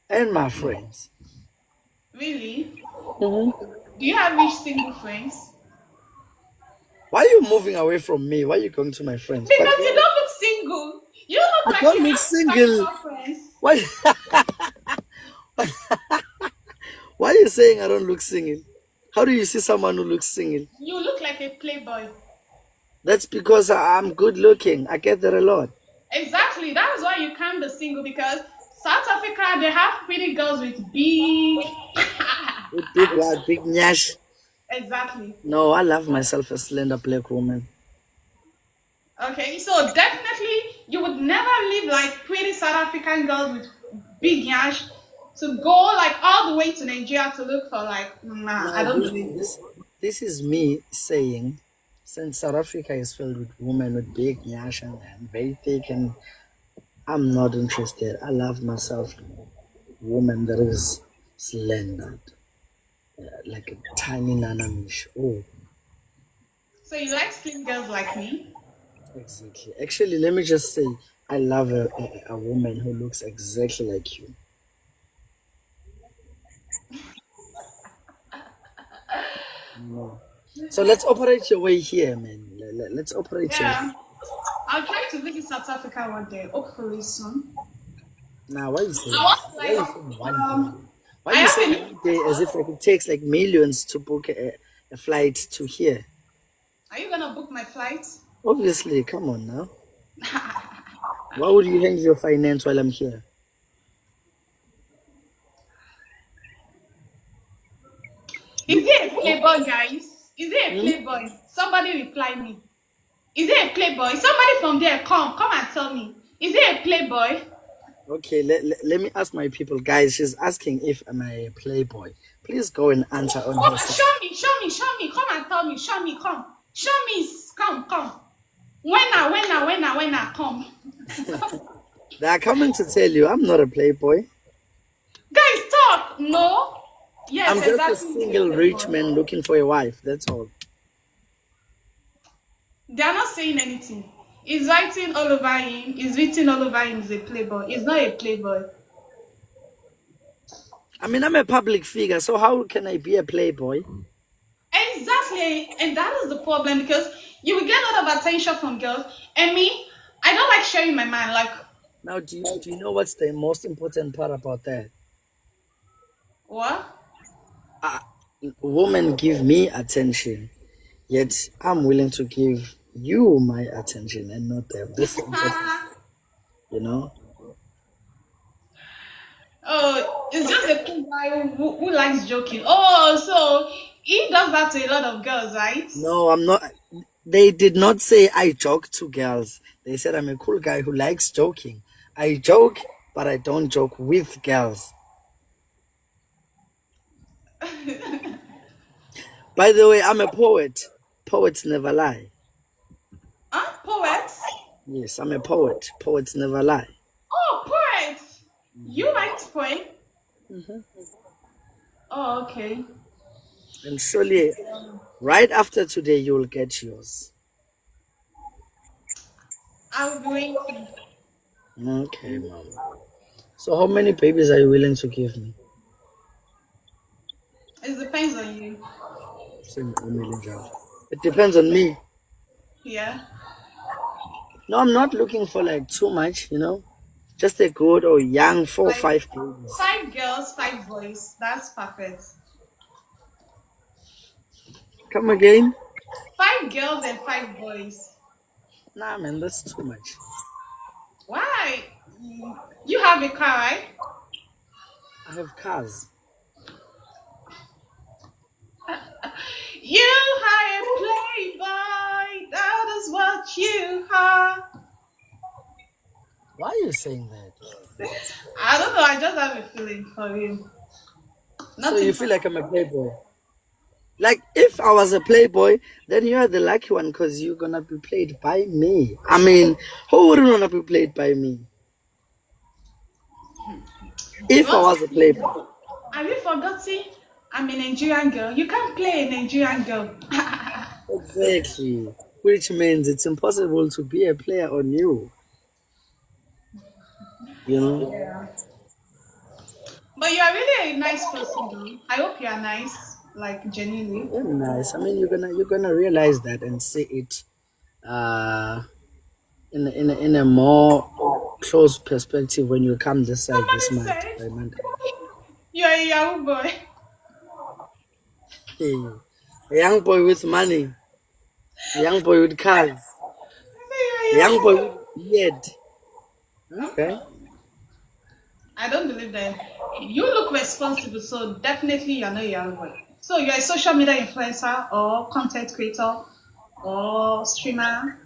and my friends. Really? Mm-hmm. Do you have rich single friends? Why are you moving away from me? Why are you going to my friends? Because But you don't look single. You don't look I like don't you look have single. special friends. why? Why are you saying I don't look single? How do you see someone who looks single? You look like a playboy. That's because I'm good looking. I get that a lot. Exactly. That's why you can't be single because South Africa, they have pretty girls with big. With big what? Big nyash. Exactly. No, I love myself a slender black woman. Okay, so definitely you would never leave like pretty South African girls with big yash to go like all the way to Nigeria to look for like I Now, don't believe this is me saying, since South Africa is filled with women with big nyash and very thick, and I'm not interested. I love myself woman that is slender, like a tiny nanamish. Oh, so you like slim girls like me? exactly. Actually, let me just say, I love a woman who looks exactly like you. No. So let's operate your way here, man. Let's operate your way. Yeah. I'll try to visit South Africa one day, hopefully soon. Now, why you say I want why you like saying one day? Why I you have saying a one day as if like it takes like millions to book a flight to here? are you gonna book my flight? Obviously, come on now. Why would you handle your finance while I'm here? Is it a playboy, guys? Is it a playboy? Somebody reply me. Is it a playboy? Somebody from there, come and tell me. Is it a playboy? Okay, let me ask my people. Guys, she's asking if am I a playboy. Please go and answer on Come her on, side. show me. Come and tell me. Show me, come. Show me, come. When I come. They are coming to tell you I'm not a playboy. Guys, talk. No. Yes, I'm just a exactly. single rich man looking for a wife. That's all. They are not saying anything. He's writing all over him. He's written all over him. He's a playboy. He's not a playboy. I mean, I'm a public figure, so how can I be a playboy? Exactly, and that is the problem because you will get a lot of attention from girls. And me, I don't like sharing my mind. Like Now, do you know what's the most important part about that? what? Women give me attention, yet I'm willing to give you my attention and not them. This is important, you know? Oh, it's just a cool guy who likes joking. Oh, so he does that to a lot of girls, right? No, I'm not. They did not say I joke to girls. They said I'm a cool guy who likes joking. I joke, but I don't joke with girls. By the way, I'm a poet. Poets never lie. Huh? Poet? Yes, I'm a poet. Poets never lie. Oh, poet! You like to poet? Oh, okay. And surely, right after today, you'll get yours. I'll be waiting. Okay, mom. So, how many babies are you willing to give me? It depends on you. Same Emily job. It depends on me. Yeah. No, I'm not looking for like too much, you know. Just a good or young 4 or Like 5 babies. 5 girls, 5 boys. That's perfect. Come again? 5 girls and 5 boys. Nah, man, that's too much. Why? You have a car, right? I have cars. You are a playboy. That is what you are. Why are you saying that? I don't know. I just have a feeling for you. So Nothing. you feel like I'm a playboy? Like if I was a playboy, then you are the lucky one because you're gonna be played by me. I mean, who wouldn't wanna be played by me? If I was a playboy. Have you forgotten? I'm a Nigerian girl. You can't play a Nigerian girl. Exactly. Which means it's impossible to be a player on you. You know? Yeah. But you are really a nice person, though. I hope you are nice, like genuinely. You're nice. I mean you're gonna realize that and see it in a more close perspective when you come this side this Somebody month. said by Monday. you are a Yahoo boy. Hey, a young boy with money, a young boy with cars, a young boy with beard. Okay. I don't believe that. You look responsible, so definitely you're not a young boy. So you're a social media influencer or content creator or streamer?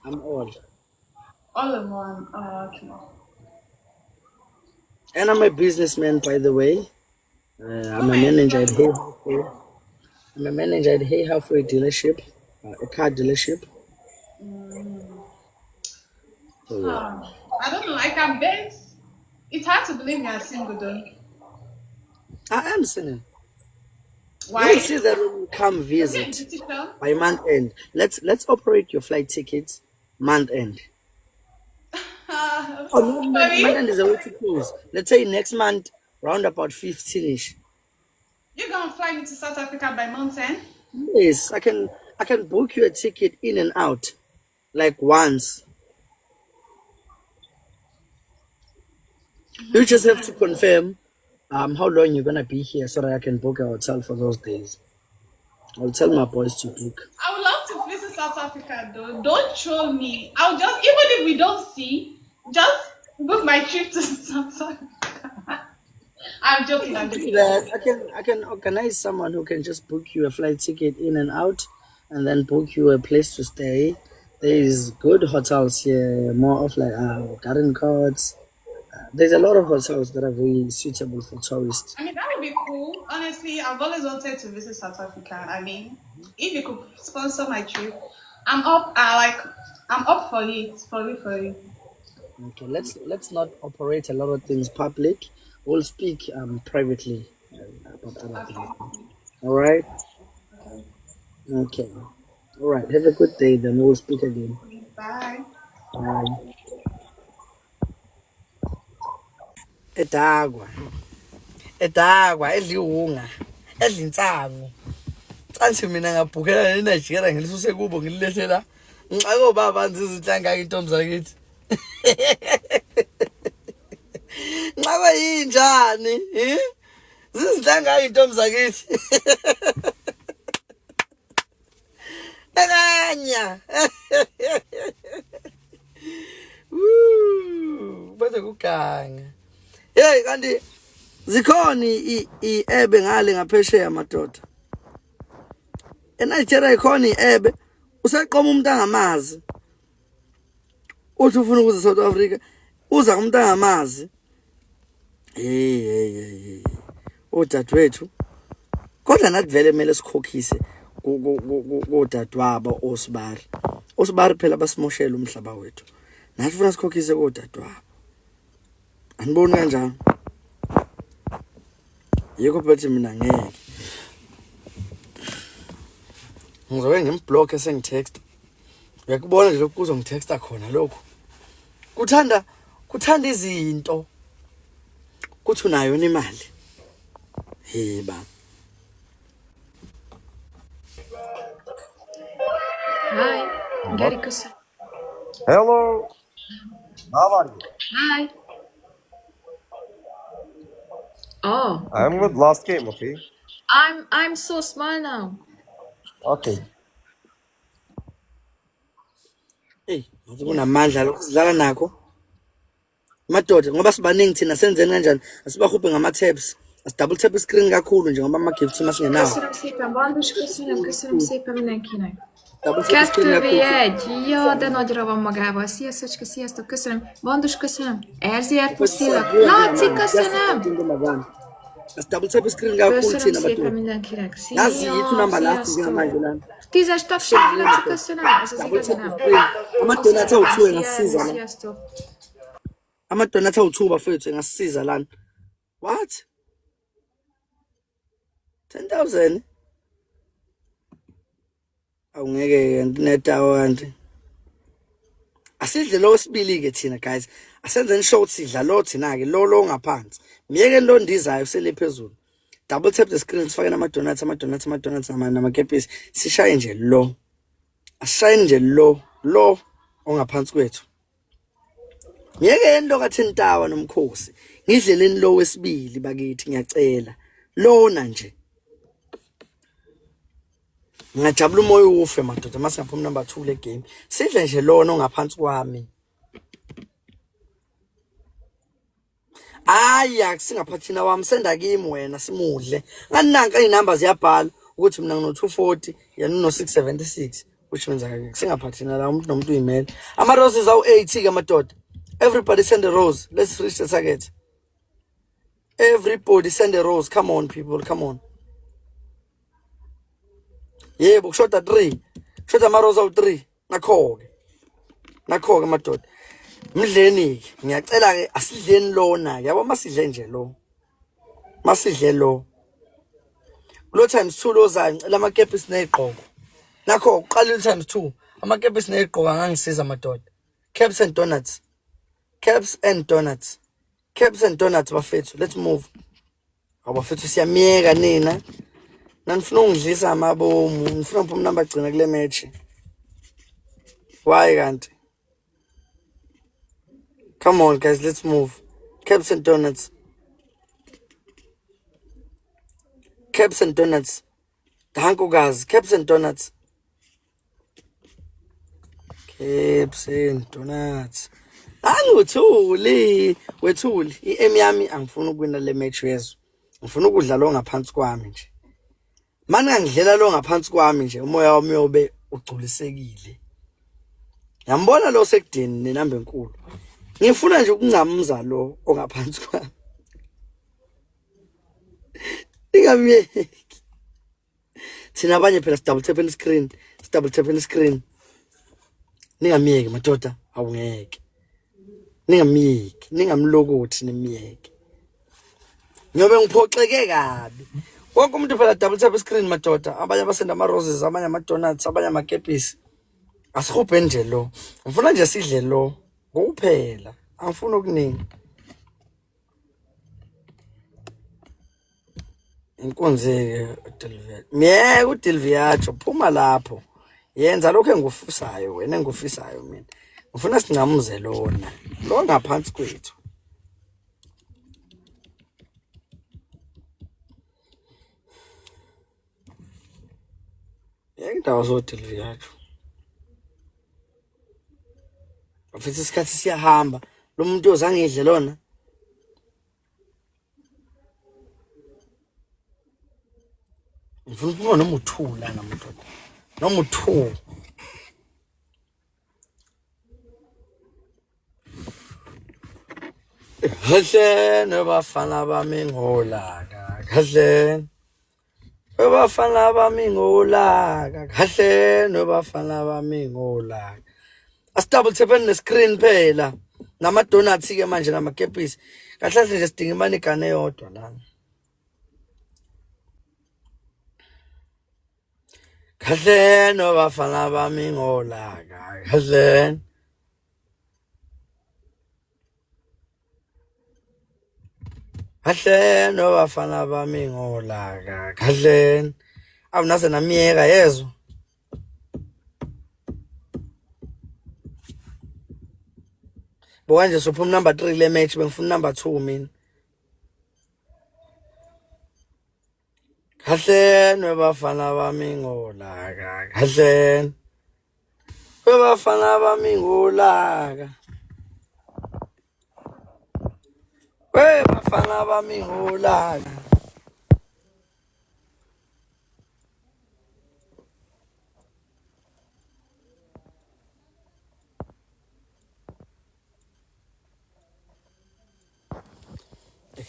I'm all. All in one. Oh, okay. And I'm a businessman, by the way. I'm a manager at Hey Halfway. I'm a manager at Hey Halfway dealership, a car dealership. So, yeah. I don't know. I can bet it's hard to believe you're single, though. I am single. Why? You'll see that when you come visit Decision? by month end. Let's operate your flight tickets month end. Oh, no, month end is a way to close. Let's say next month, round about 15ish. You're gonna fly me to South Africa by month end? Yes, I can book you a ticket in and out, like once. You just have to confirm how long you're gonna be here so that I can book a hotel for those days. I'll tell my boys to book. I would love to visit South Africa though. Don't troll me. I'll just, even if we don't see, just book my trip to South Africa. I'm joking. I'm joking. I can organize someone who can just book you a flight ticket in and out, and then book you a place to stay. There is good hotels here, more of like garden courts. There's a lot of hotels that are very suitable for tourists. I mean, that would be cool. Honestly, I've always wanted to visit South Africa. I mean, if you could sponsor my trip, I'm up. I'm up for it. For you. Okay, let's not operate a lot of things public. We'll speak privately about other things. All right. Okay. All right. Have a good day. Then we'll speak again. Bye. Bye. Edagwa edliwunga edlinsango cansi mina ngabhukela neNigeria ngilisuse kubo ngililehlela ngixako babanzi izinhlanga intombi zakithi ngixako yinjani zizinhlanga intombi zakithi ekanya bese kuganga. Hey kanti zikhona iebe ngale ngaphesheya madoda. eNigeria ikhona iebe usaqoma umuntu angamazi. Uthi ufuna ukuza South Africa uza umuntu angamazi. Hey. Odadewethu. Kodwa nathi vele kumele sikhokhise kodadewabo osibari. Osibari phela basimoshela umhlaba wethu. Nathi ufuna sikhokhise kodadewabo. Aniboni kanjani? Yiko phethe mina ngeke. Ngizoke ngimblock esengitext. Uyakubona nje lokhu uzongitexta khona lokho. Kuthanda izinto. Kuthi unayo imali. Heba. Hi, Garikusa. Hello. How are you? Hi. Oh, I'm good. Last game, okay? I'm so small now. Okay. Hey, kunamandla lokuzidlala nakho. Madoda ngoba sibaningi thina senzeni kanjani? Asibahuphe ngama tabs. Double tap screen kakhulu nje ngoba ama gift masingenawo. Köszönöm szépen, Bandus, köszönöm szépen mindenkinek. Double tap screen 2v1, ja, de nagyra van magával. Sziasztok, sziasztok, köszönöm. Bandus, köszönöm. Erzért puszilak. Laci, köszönöm. Double tap screen kakhulu Köszönöm thina szépen madoda. mindenkinek. Nazi yithu number last Sziasztok. ngamanje lana. 10-es tagság, Laci, köszönöm. Ez az igazi nem. Amadonat awu2 engasiza la. Sziasztok. Amadonat awu2 bafethu engasiza lana. What? 10,000? Awungeke nginetawo kanti. Asidle lo wesibili ke thina guys. Asenzeni short sidla lo thina ke lo ngaphansi. Miyeke lo ndizayo sele phezulu. Double tap the screen sifake nama donuts nama kepisi. Sishaye nje lo. Ashaye nje lo ongaphansi kwethu. Miyeke lo ka 10 tawa nomkhosi. Ngidleleni lo wesibili bakithi ngiyacela. Lona nje. Ngajabula umoya ufe madoda mase ngaphuma number 2 le game. Sidle nje lona ongaphansi kwami. aya singaphathina wami senda kimi wena simudle ngananka inamba ziyabhala ukuthi mina ngino 240 yena uno 676 which means singaphathina la umuntu nomuntu uyimele ama roses awu 80 ke madoda. Everybody send a rose. Let's reach the target. Everybody send a rose. Come on people, come on. Yeah, but shot at 3. Shot at rose awu 3. Nakho ke madoda. Mdleni ngiyacela ke asidleni lona yabo masidle nje lo masidle lo times 2 lozayo ngicela amakepisi neziqoko nakho uqala times 2 amakepisi neziqoko angangisiza madoda. Caps and donuts bafethu, let's move. Abafethu siyamiyeka nina nanifuna ungidlisa amabomu ngifuna uphume number gcina kule match why kanti. Come on, guys, let's move. Caps and donuts. Danko guys, caps and donuts. Angithuli, wethuli. I-aim yami angifuni ukuwina le match yezo. Ngifuna ukudla lo ngaphansi kwami nje. Manje ngangidlela lo ngaphansi kwami nje, umoya wami uyobe ugculisekile. Yambona lo sekudeni nenamba enkulu. Ngifuna nje ukungamza lo ongaphansi kwami. Ingamiyeki. Thina abanye phela double tap on screen. Ningamiyeki madoda, awungeke. Ningamiyeki, ningamlokothi nimiyeke. Ngiyobe ngiphoxeke kabi. Wonke umuntu phela double tap screen madoda, abanye basenda ama roses, abanye ama donuts, abanye ama kepisi. Asikhuphe nje lo. Ngifuna nje sidle lo. Ngokuphela angifuni okuningi. Inkonzeke uDelvia. Miyeke uDelviacho phuma lapho. Yenza lokho engufisayo wena engufisayo mina. Ngifuna singamuze lona. Lo ngaphansi kwethu. Yeke ndawo zoDelviacho. Afisa isikhathi siyahamba lo muntu ozange idle lona ngifuna ukubona noma uthula namadoda noma uthu kahle nobafana bami ngolaka kahle nobafana bami ngolaka kahle nobafana bami ngolaka. Double tap on the screen phela nama donuts ke manje nama kepisi kahle nje sidinga imali igane yodwa la kahle no bafana bami ngolaka kahle no bafana bami ngolaka kahle awunaze namiyeka yezo. Bowanje sophuma number 3 le match bengifuna number 2 mina. Kahle nobafana bami ngolaka kahle. Nobafana bami ngolaka. Bafana bami ngolaka.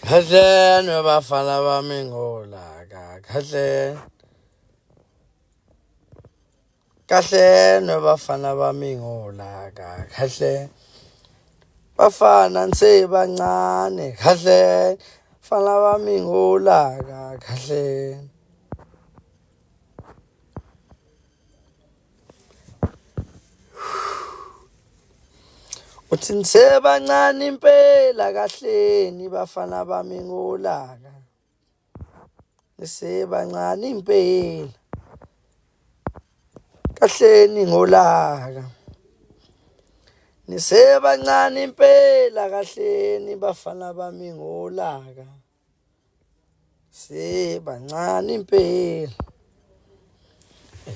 Kahle nobafana bami ngolaka kahle nobafana bami ngolaka kahle bafana nse bancane kahle fana bami ngolaka kahle uthi nse bancane impela kahleni bafana bami ngolaka nse bancane impela kahleni ngolaka nse bancane impela kahleni bafana bami ngolaka se bancane impela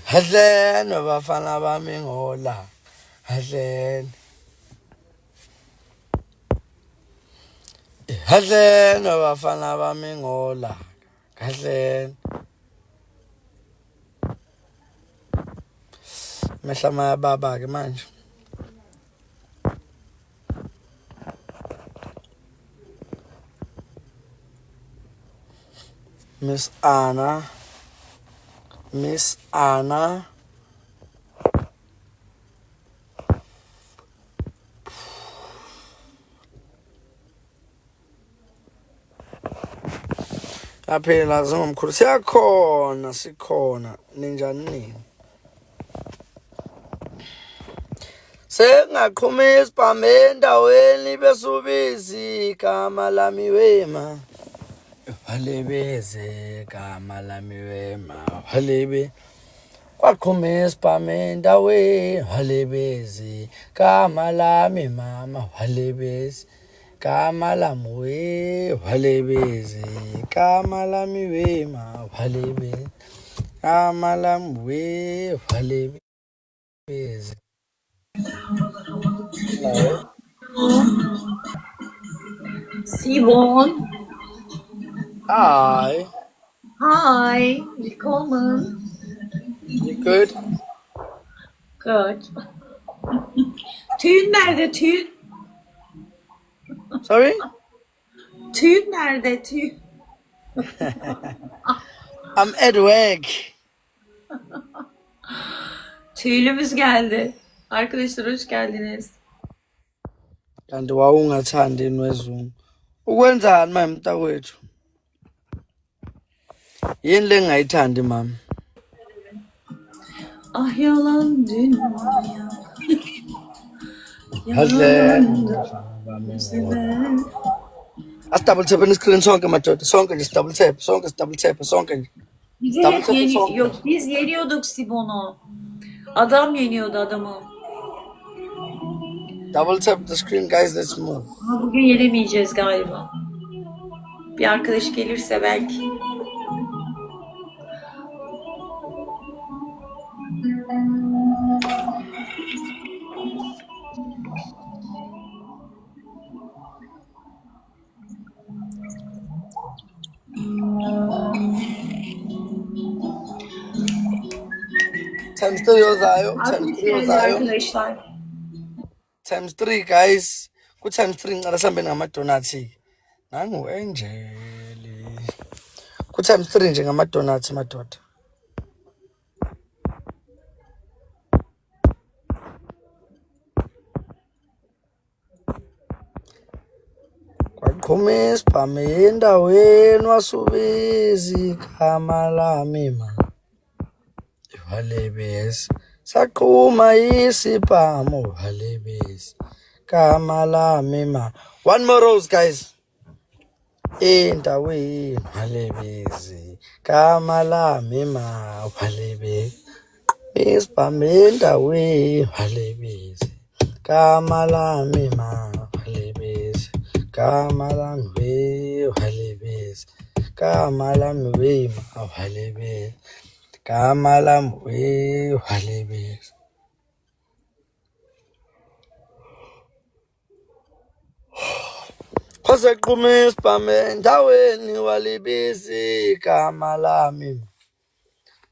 kahleni bafana bami ngolaka kahleni Kahleni abafana bami ngola. Kahleni. Mehlama ya baba ke manje. Miss Anna. Aphela zingomkhulu sikhona ninjani nini Sengaqhumisa phambi endaweni besubizi igama lami wema Walebeze igama lami wema walebe Kwaqhumisa phambi endaweni walebeze igama lami mama walebeze Igama lami we walebeze igama lami wema walebeze igama lami we walebeze Simon. Hi, Hi. Willkommen. you good? Good. Tüyün nerede tüyün? Sorry? Tüyün nerede tüy? I'm at work. Tüylümüz geldi. Arkadaşlar hoş geldiniz. Kanti wawungathandi inwezungu. Ukwenzani mama mntakwethu? Yini lengayithandi mama? Ah yalan dünya. Kahle. As double tap on the screen sonke madoda. Sonke just double tap. Sonke. Biz Double hep tap sonke. yok biz yeniyorduk Sibon'u. Adam yeniyordu adamı. Double tap the screen guys, let's move. Ama bugün yenemeyeceğiz galiba. Bir arkadaş gelirse belki. Times 3 ozayo. Arkadaşlar. Times 3 guys. Ku times 3 ngicela sihambe ngama-donuts. Nangu Angeli. Ku times 3 nje ngama-donuts madoda. Kwaqhumisa phambi endaweni wasubiza igama lami ma. Walebezi saqhuma isiphamu walebezi igama lami ma. One more rose guys. Endaweni walebezi igama lami ma walebezi isiphamu endaweni walebezi igama lami ma walebezi igama lami we walebezi igama lami we ma walebezi igama lami we walebezi. Kwasaqhumisa phambi endaweni walibisi igama lami.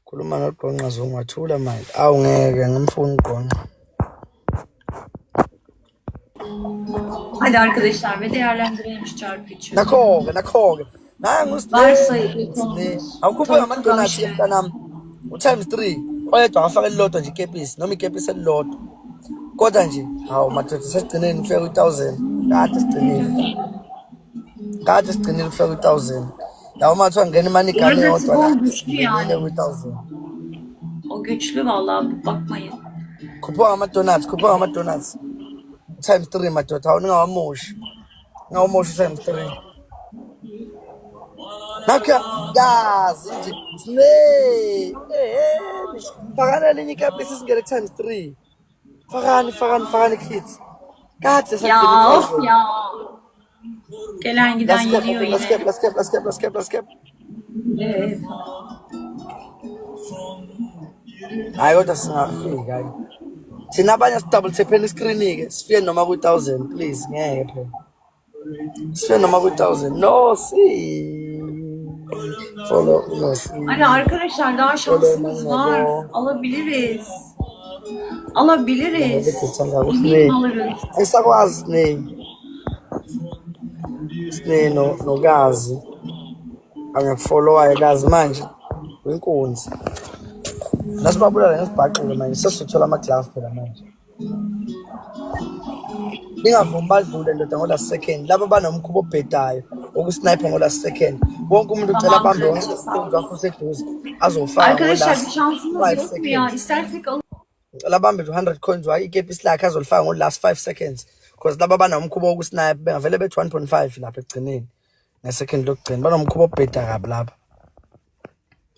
Khuluma noGqongqa zongathula manje. Awu ngeke ngimfuna uGqongqa. Hadi arkadaşlar ve değerlendirelim şu çarpı için. Nakho-ke. Nangu Varsa awukhuphe ngama-donuts mntanami. U-times 3 oyedwa ngafaka elilodwa nje ikepisi noma ikepisi elilodwa. Kodwa nje hawu madoda sesigcineni kufika kwi-1000. Kade sigcinile kufika kwi-1000. Yawu mathiwa ngena imani igane yodwa la. Güçlü yani. Kwi-1000. O güçlü vallahi bakmayın. Khupha ngama-donuts. Times 3 madoda hawu ningawamoshi. Times 3. Nakha yazi nje snake. Fakana linye ikepisi singene times 3. Fakani kids. Kade Ya of ya. Gelen giden yeniyor yine. Let's skip. Evet. Hayi kodwa singafika hayi. Thina abanye sidouble tapheni iscreen-ke sifike noma ku-1000 please ngeke phela. Spend number 1,000. No, see. Follow. No, see. Hani arkadaşlar daha şansımız var. Alabiliriz. Alabiliriz. Emin alırız. Ayisakwazi Sine no gazi. Angakufollowayo gazi manje. Inkunzi. Nasibabulala ngesibhaqile manje sesithola ama-glove phela manje. Ningavumi badlule ndoda ngo-last second. Laba banomkhuba obhedayo wokusniper ngo-last second. Wonke umuntu ucela abambe wafuna useduze azofaka Arkadaşlar bir şansımız yok mu ya? İstersek alırız. Ngicela abambe 200 coins ikepisi lakhe azolifaka ngo-last 5 seconds. Because laba banomkhuba wokusniper bengavele bethi 1.5 lapha ekugcineni. Ngesecond lokugcina banomkhuba obheda kabi lapha.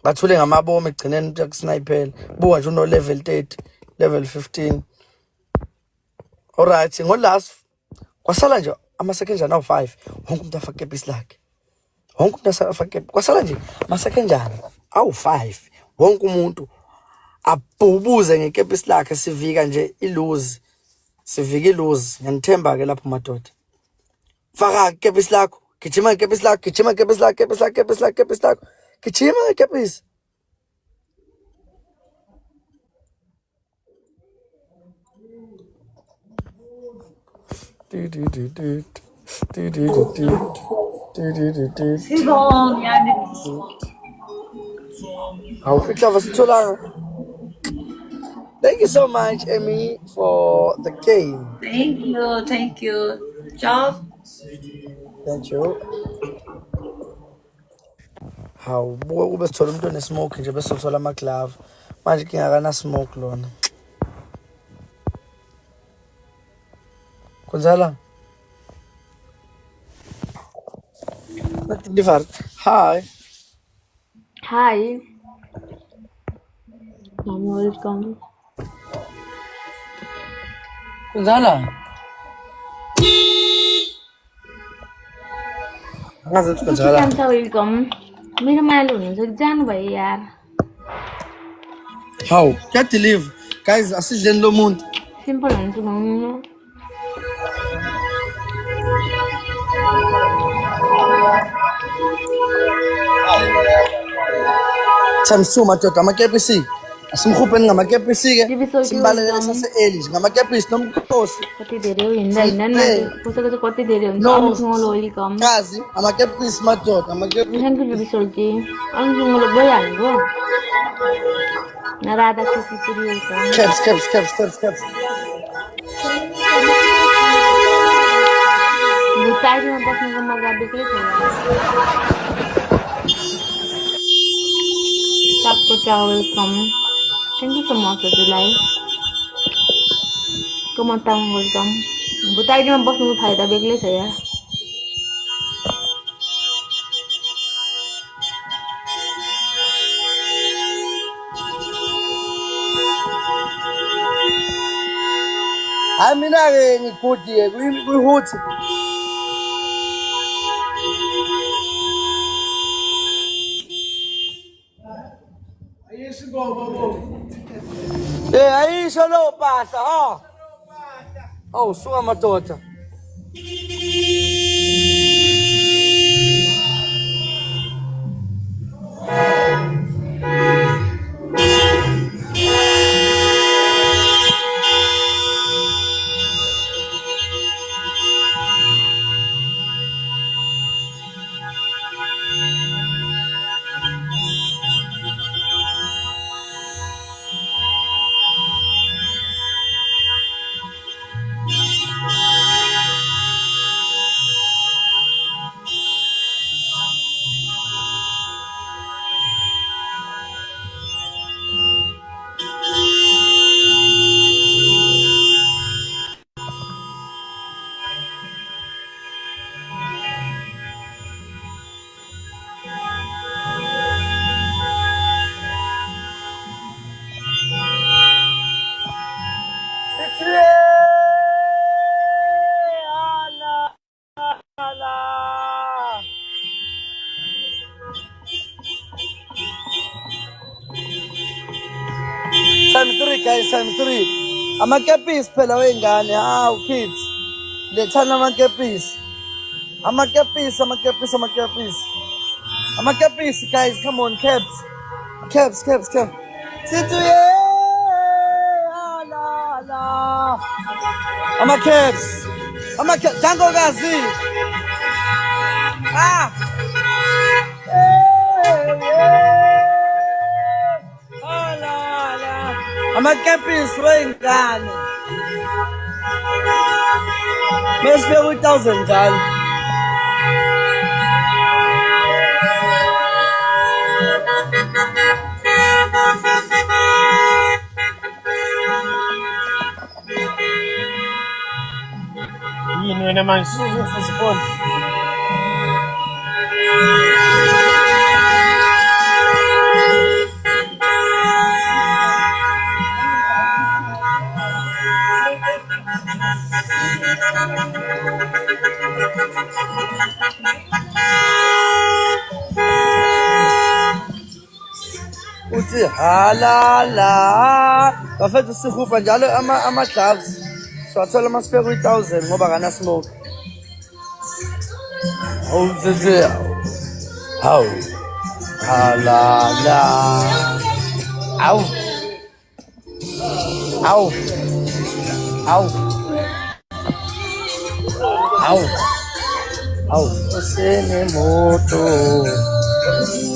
Bathule ngamabomu ekugcineni umuntu yakusnipela. Buka nje uno level 30, level 15. Alright, ngo-last kwasala nje amasekenjana awu-5 wonke umuntu afake ikepisi lakhe. Wonke umuntu afake kwasala nje amasekenjana awu-5 wonke umuntu abhubuze ngekepisi lakhe sivika nje iluzi. Sivika iluzi. Ngiyanithemba-ke lapho madoda. Faka ikepisi lakho. Gijima ngekepisi lakho. Gijima ngekepisi lakho. Kepisi lakho. Kepisi lakho. Kepisi lakho. Gijima ngekepisi. Sibon yani. Hawu iklava sitholanga. Thank you so much, Emmy, for the game. Thank you. Job. Thank you. Hawu kube sithola umuntu onesmoke nje bese uthola ama-glove. Manje kingakana smoke lona. Kunjala? Different. Hi. Hi. I'm welcome. Kunjala? Ngaze kunjala. Kansa welcome. मेरो मायालु हुनुहुन्छ जानु भयो यार. How? Can't leave. Guys, asidleni lo muntu. Simple हुन्छ भन्नु. Times 2 madoda amakepisi. Asimkhupeni ngamakepisi ke. Simbalele sase-early ngamakepisi nomkhosi. कति धेरै हिँड्दा हिँड्दा नि कसैको चाहिँ कति धेरै हुन्छ. अङ्गसँग welcome. Kazi amakepisi madoda amakepisi. Thank you बिसोल्टी. अङ्गसँग गइहाल्नु. राधा खुसी पुरी वेलकम. Caps. भुटाइमा बस्नुको मजा बेग्लै छ. सबको welcome. Thank you so much हजुरलाई. कमताङ वेलकम. भुटाइमा बस्नुको फाइदा बेग्लै छ यार. Hayi mina-ke ngigudi-ke kwihuthi. Ayisho lo mpahla ha. Awu suka madoda. Times 3 amakepisi phela wengane hawu kids lethana amakepisi Amakepis, amakepis, amakepis. Amakepis, guys, come on, caps. Caps. Situ la la. Amacaps. Amacaps. Jango Gazi. Ah. La la. Amakepis, rain gun. Let's feel 1,000, John. Yini wena manje ufuza ifoni. Uthi halala. Bafethu sihupa njalo ama gloves. Siwathola masifika 1,000 ngoba kana smoke. Uthi how halala. Au. Osene moto.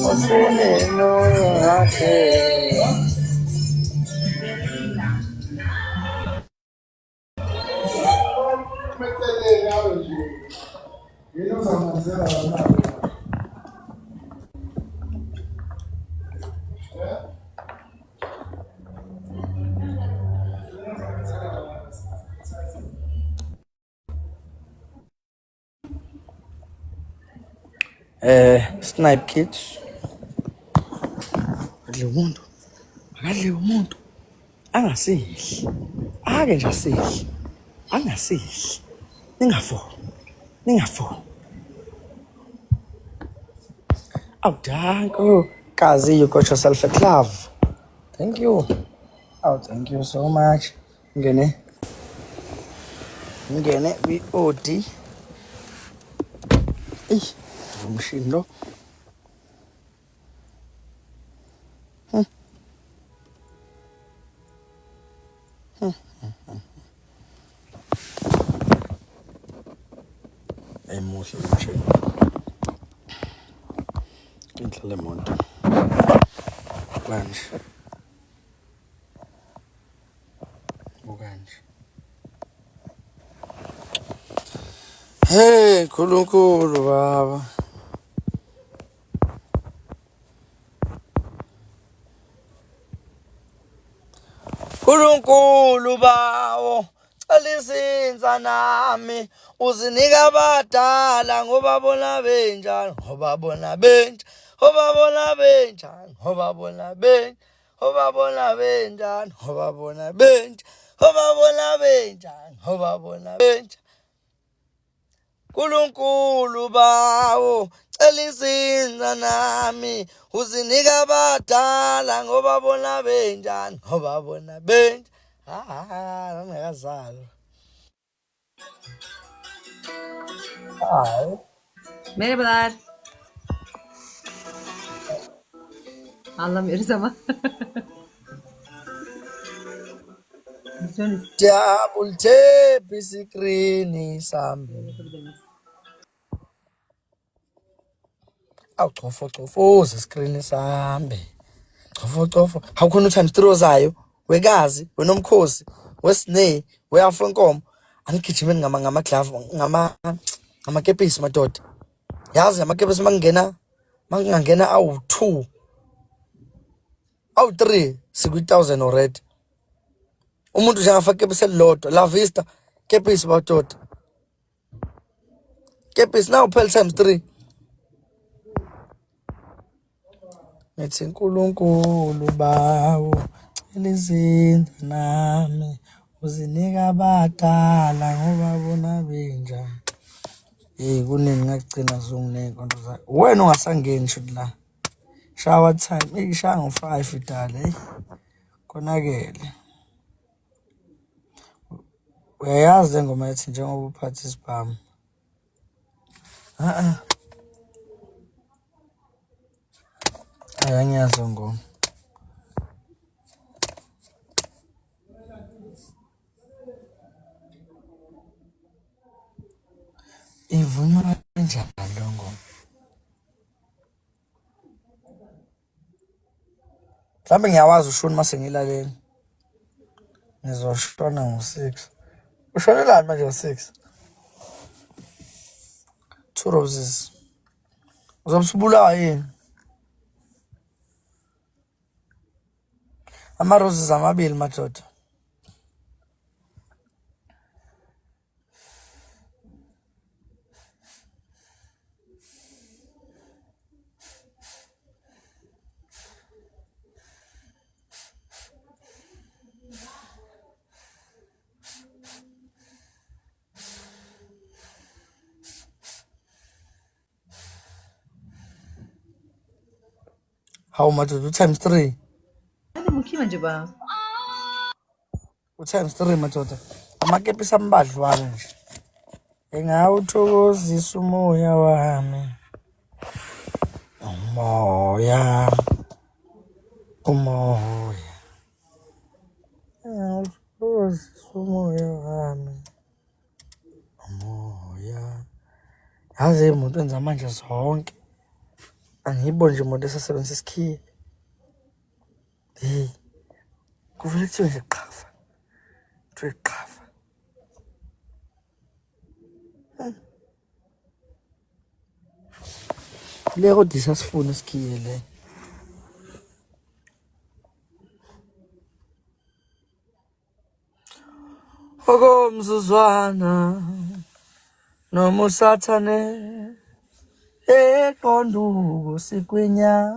Osene no hate. Snipe kids. Akadle umuntu. Angasidli. Ake nje asidli. Angasidli. Ningafo. Oh, Danko. Kazi, you got yourself a glove. Thank you. Oh, thank you so much. Ngene, we OD. Machine lo. Muhle machine. Inhlale monto. Kanje. Hey, nkulunkulu baba. Nkulunkulu bawo. Alizinza nami uzinika abadala ngoba bona benjani ngoba bona benjani ngoba bona benjani ngoba bona benjani ngoba bona benjani ngoba bona benjani ngoba bona benjani ngoba bona benjani Nkulunkulu bawo alizinza nami uzinika abadala ngoba bona benjani ngoba bona benjani ngingazalo. Merhabalar. Anlamıyoruz ama. Jabulite bisikrini sami. Awu cofoza iskrini sami. Cofo. Hawukhona times 3 zayo. Wekazi, wenomkhosi, wesine, weyafonkomo. Angigijimeni ngama glove ngamakepisi madoda. Yazi amakepisi mangangena awu 2. Awu 3 siku-1,000 already. Umuntu nje angafaka ikepisi elilodwa. La Vista kepisi madoda. Kepisi now phela times 3. Ngithi nkulunkulu bawo elizinza nami uzinika abadala ngoba bona benjani. Kunini ngagcina zunginey'nkonto zakhe. Wena ungasangeni shoot la. Shower time. Ishaya ngo-5 idala. Konakele. Uyayazi le ngoma yathi njengoba uphatha isibhamu. Ayangiyazi ngoma. Ivunywa kanjani lo ngoma? Mhlawumbe ngiyawazi ushoni mase ngilaleni. Ngizoshona ngo-6. Ushonelani manje ngo-6? Two Roses. Uzomsubulawa yini? Ama-roses amabili madoda. How much do times 3? Mukhima nje ba. Times 3 madoda. Amakepisi ambadlwana nje. Engawuthokozisa umoya wami. Umoya. Engawuthokozisa umoya wami. Umoya. Yazi imoto enza manje zonke. Angiyiboni nje imoto esasebenzisa isikhiye. Hey. Kuvele kuthiwe nje qhafa. Kuthiwe qhafa. Le kodwa sasifuna isikhiye le. Okomzuzwana noma usathane eqonduko sikwinya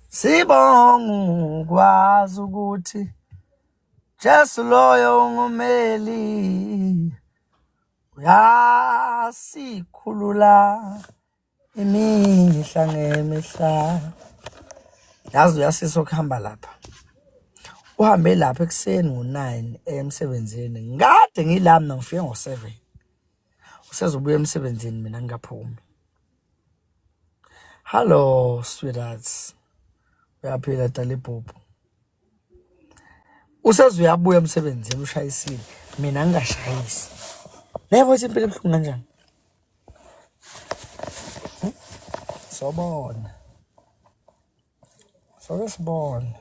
sibonga ukwazi ukuthi Jesu loyo ungumeli uyasikhulula imihla ngemihla. Yazi uyasisa ukuhamba lapha. Uhambe lapha ekuseni ngo-9 emsebenzini. Ngade ngila mina ngifike ngo-7. Usezobuya emsebenzini mina ngingaphumi. Hello sweethearts. Uyaphila Talibhubhu. Usezoyabuya emsebenzini ushayisile. Mina ngingashayisi. Lebo ithi impilo ebuhlungu kanjani? Sobona. Soke sibone.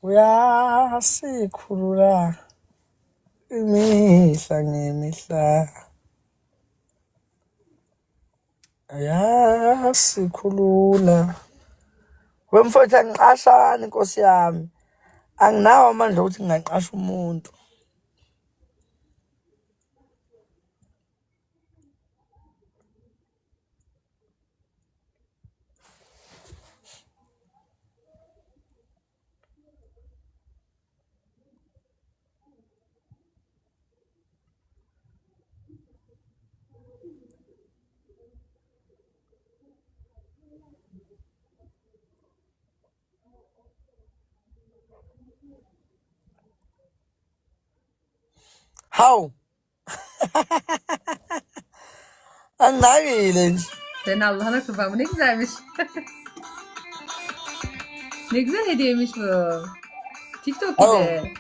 Uyasikhulula imihla ngemihla. Uyasikhulula. Wemfowethu angiqashani Nkosi yami. Anginawo amandla ukuthi ngingaqasha umuntu. How? Anlayın nje. Senin Allah'ına kurban, bu ne güzelmiş. Ne güzel hediyeymiş bu. TikTok gibi.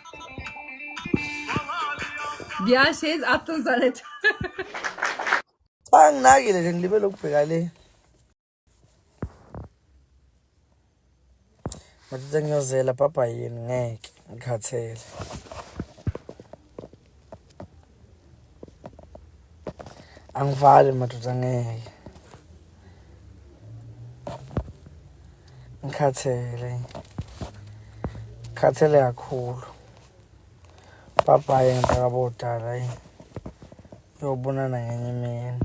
Bir an şey attım zannet. Anginakile nje ngilibele ukubheka le. Madoda ngiyozela papa yini ngeke ngikhathele. Angivali madoda ngeke. Ngikhathele. Ngikhathele kakhulu. Papa yena ngabodala yini. Yobonana ngenye imini.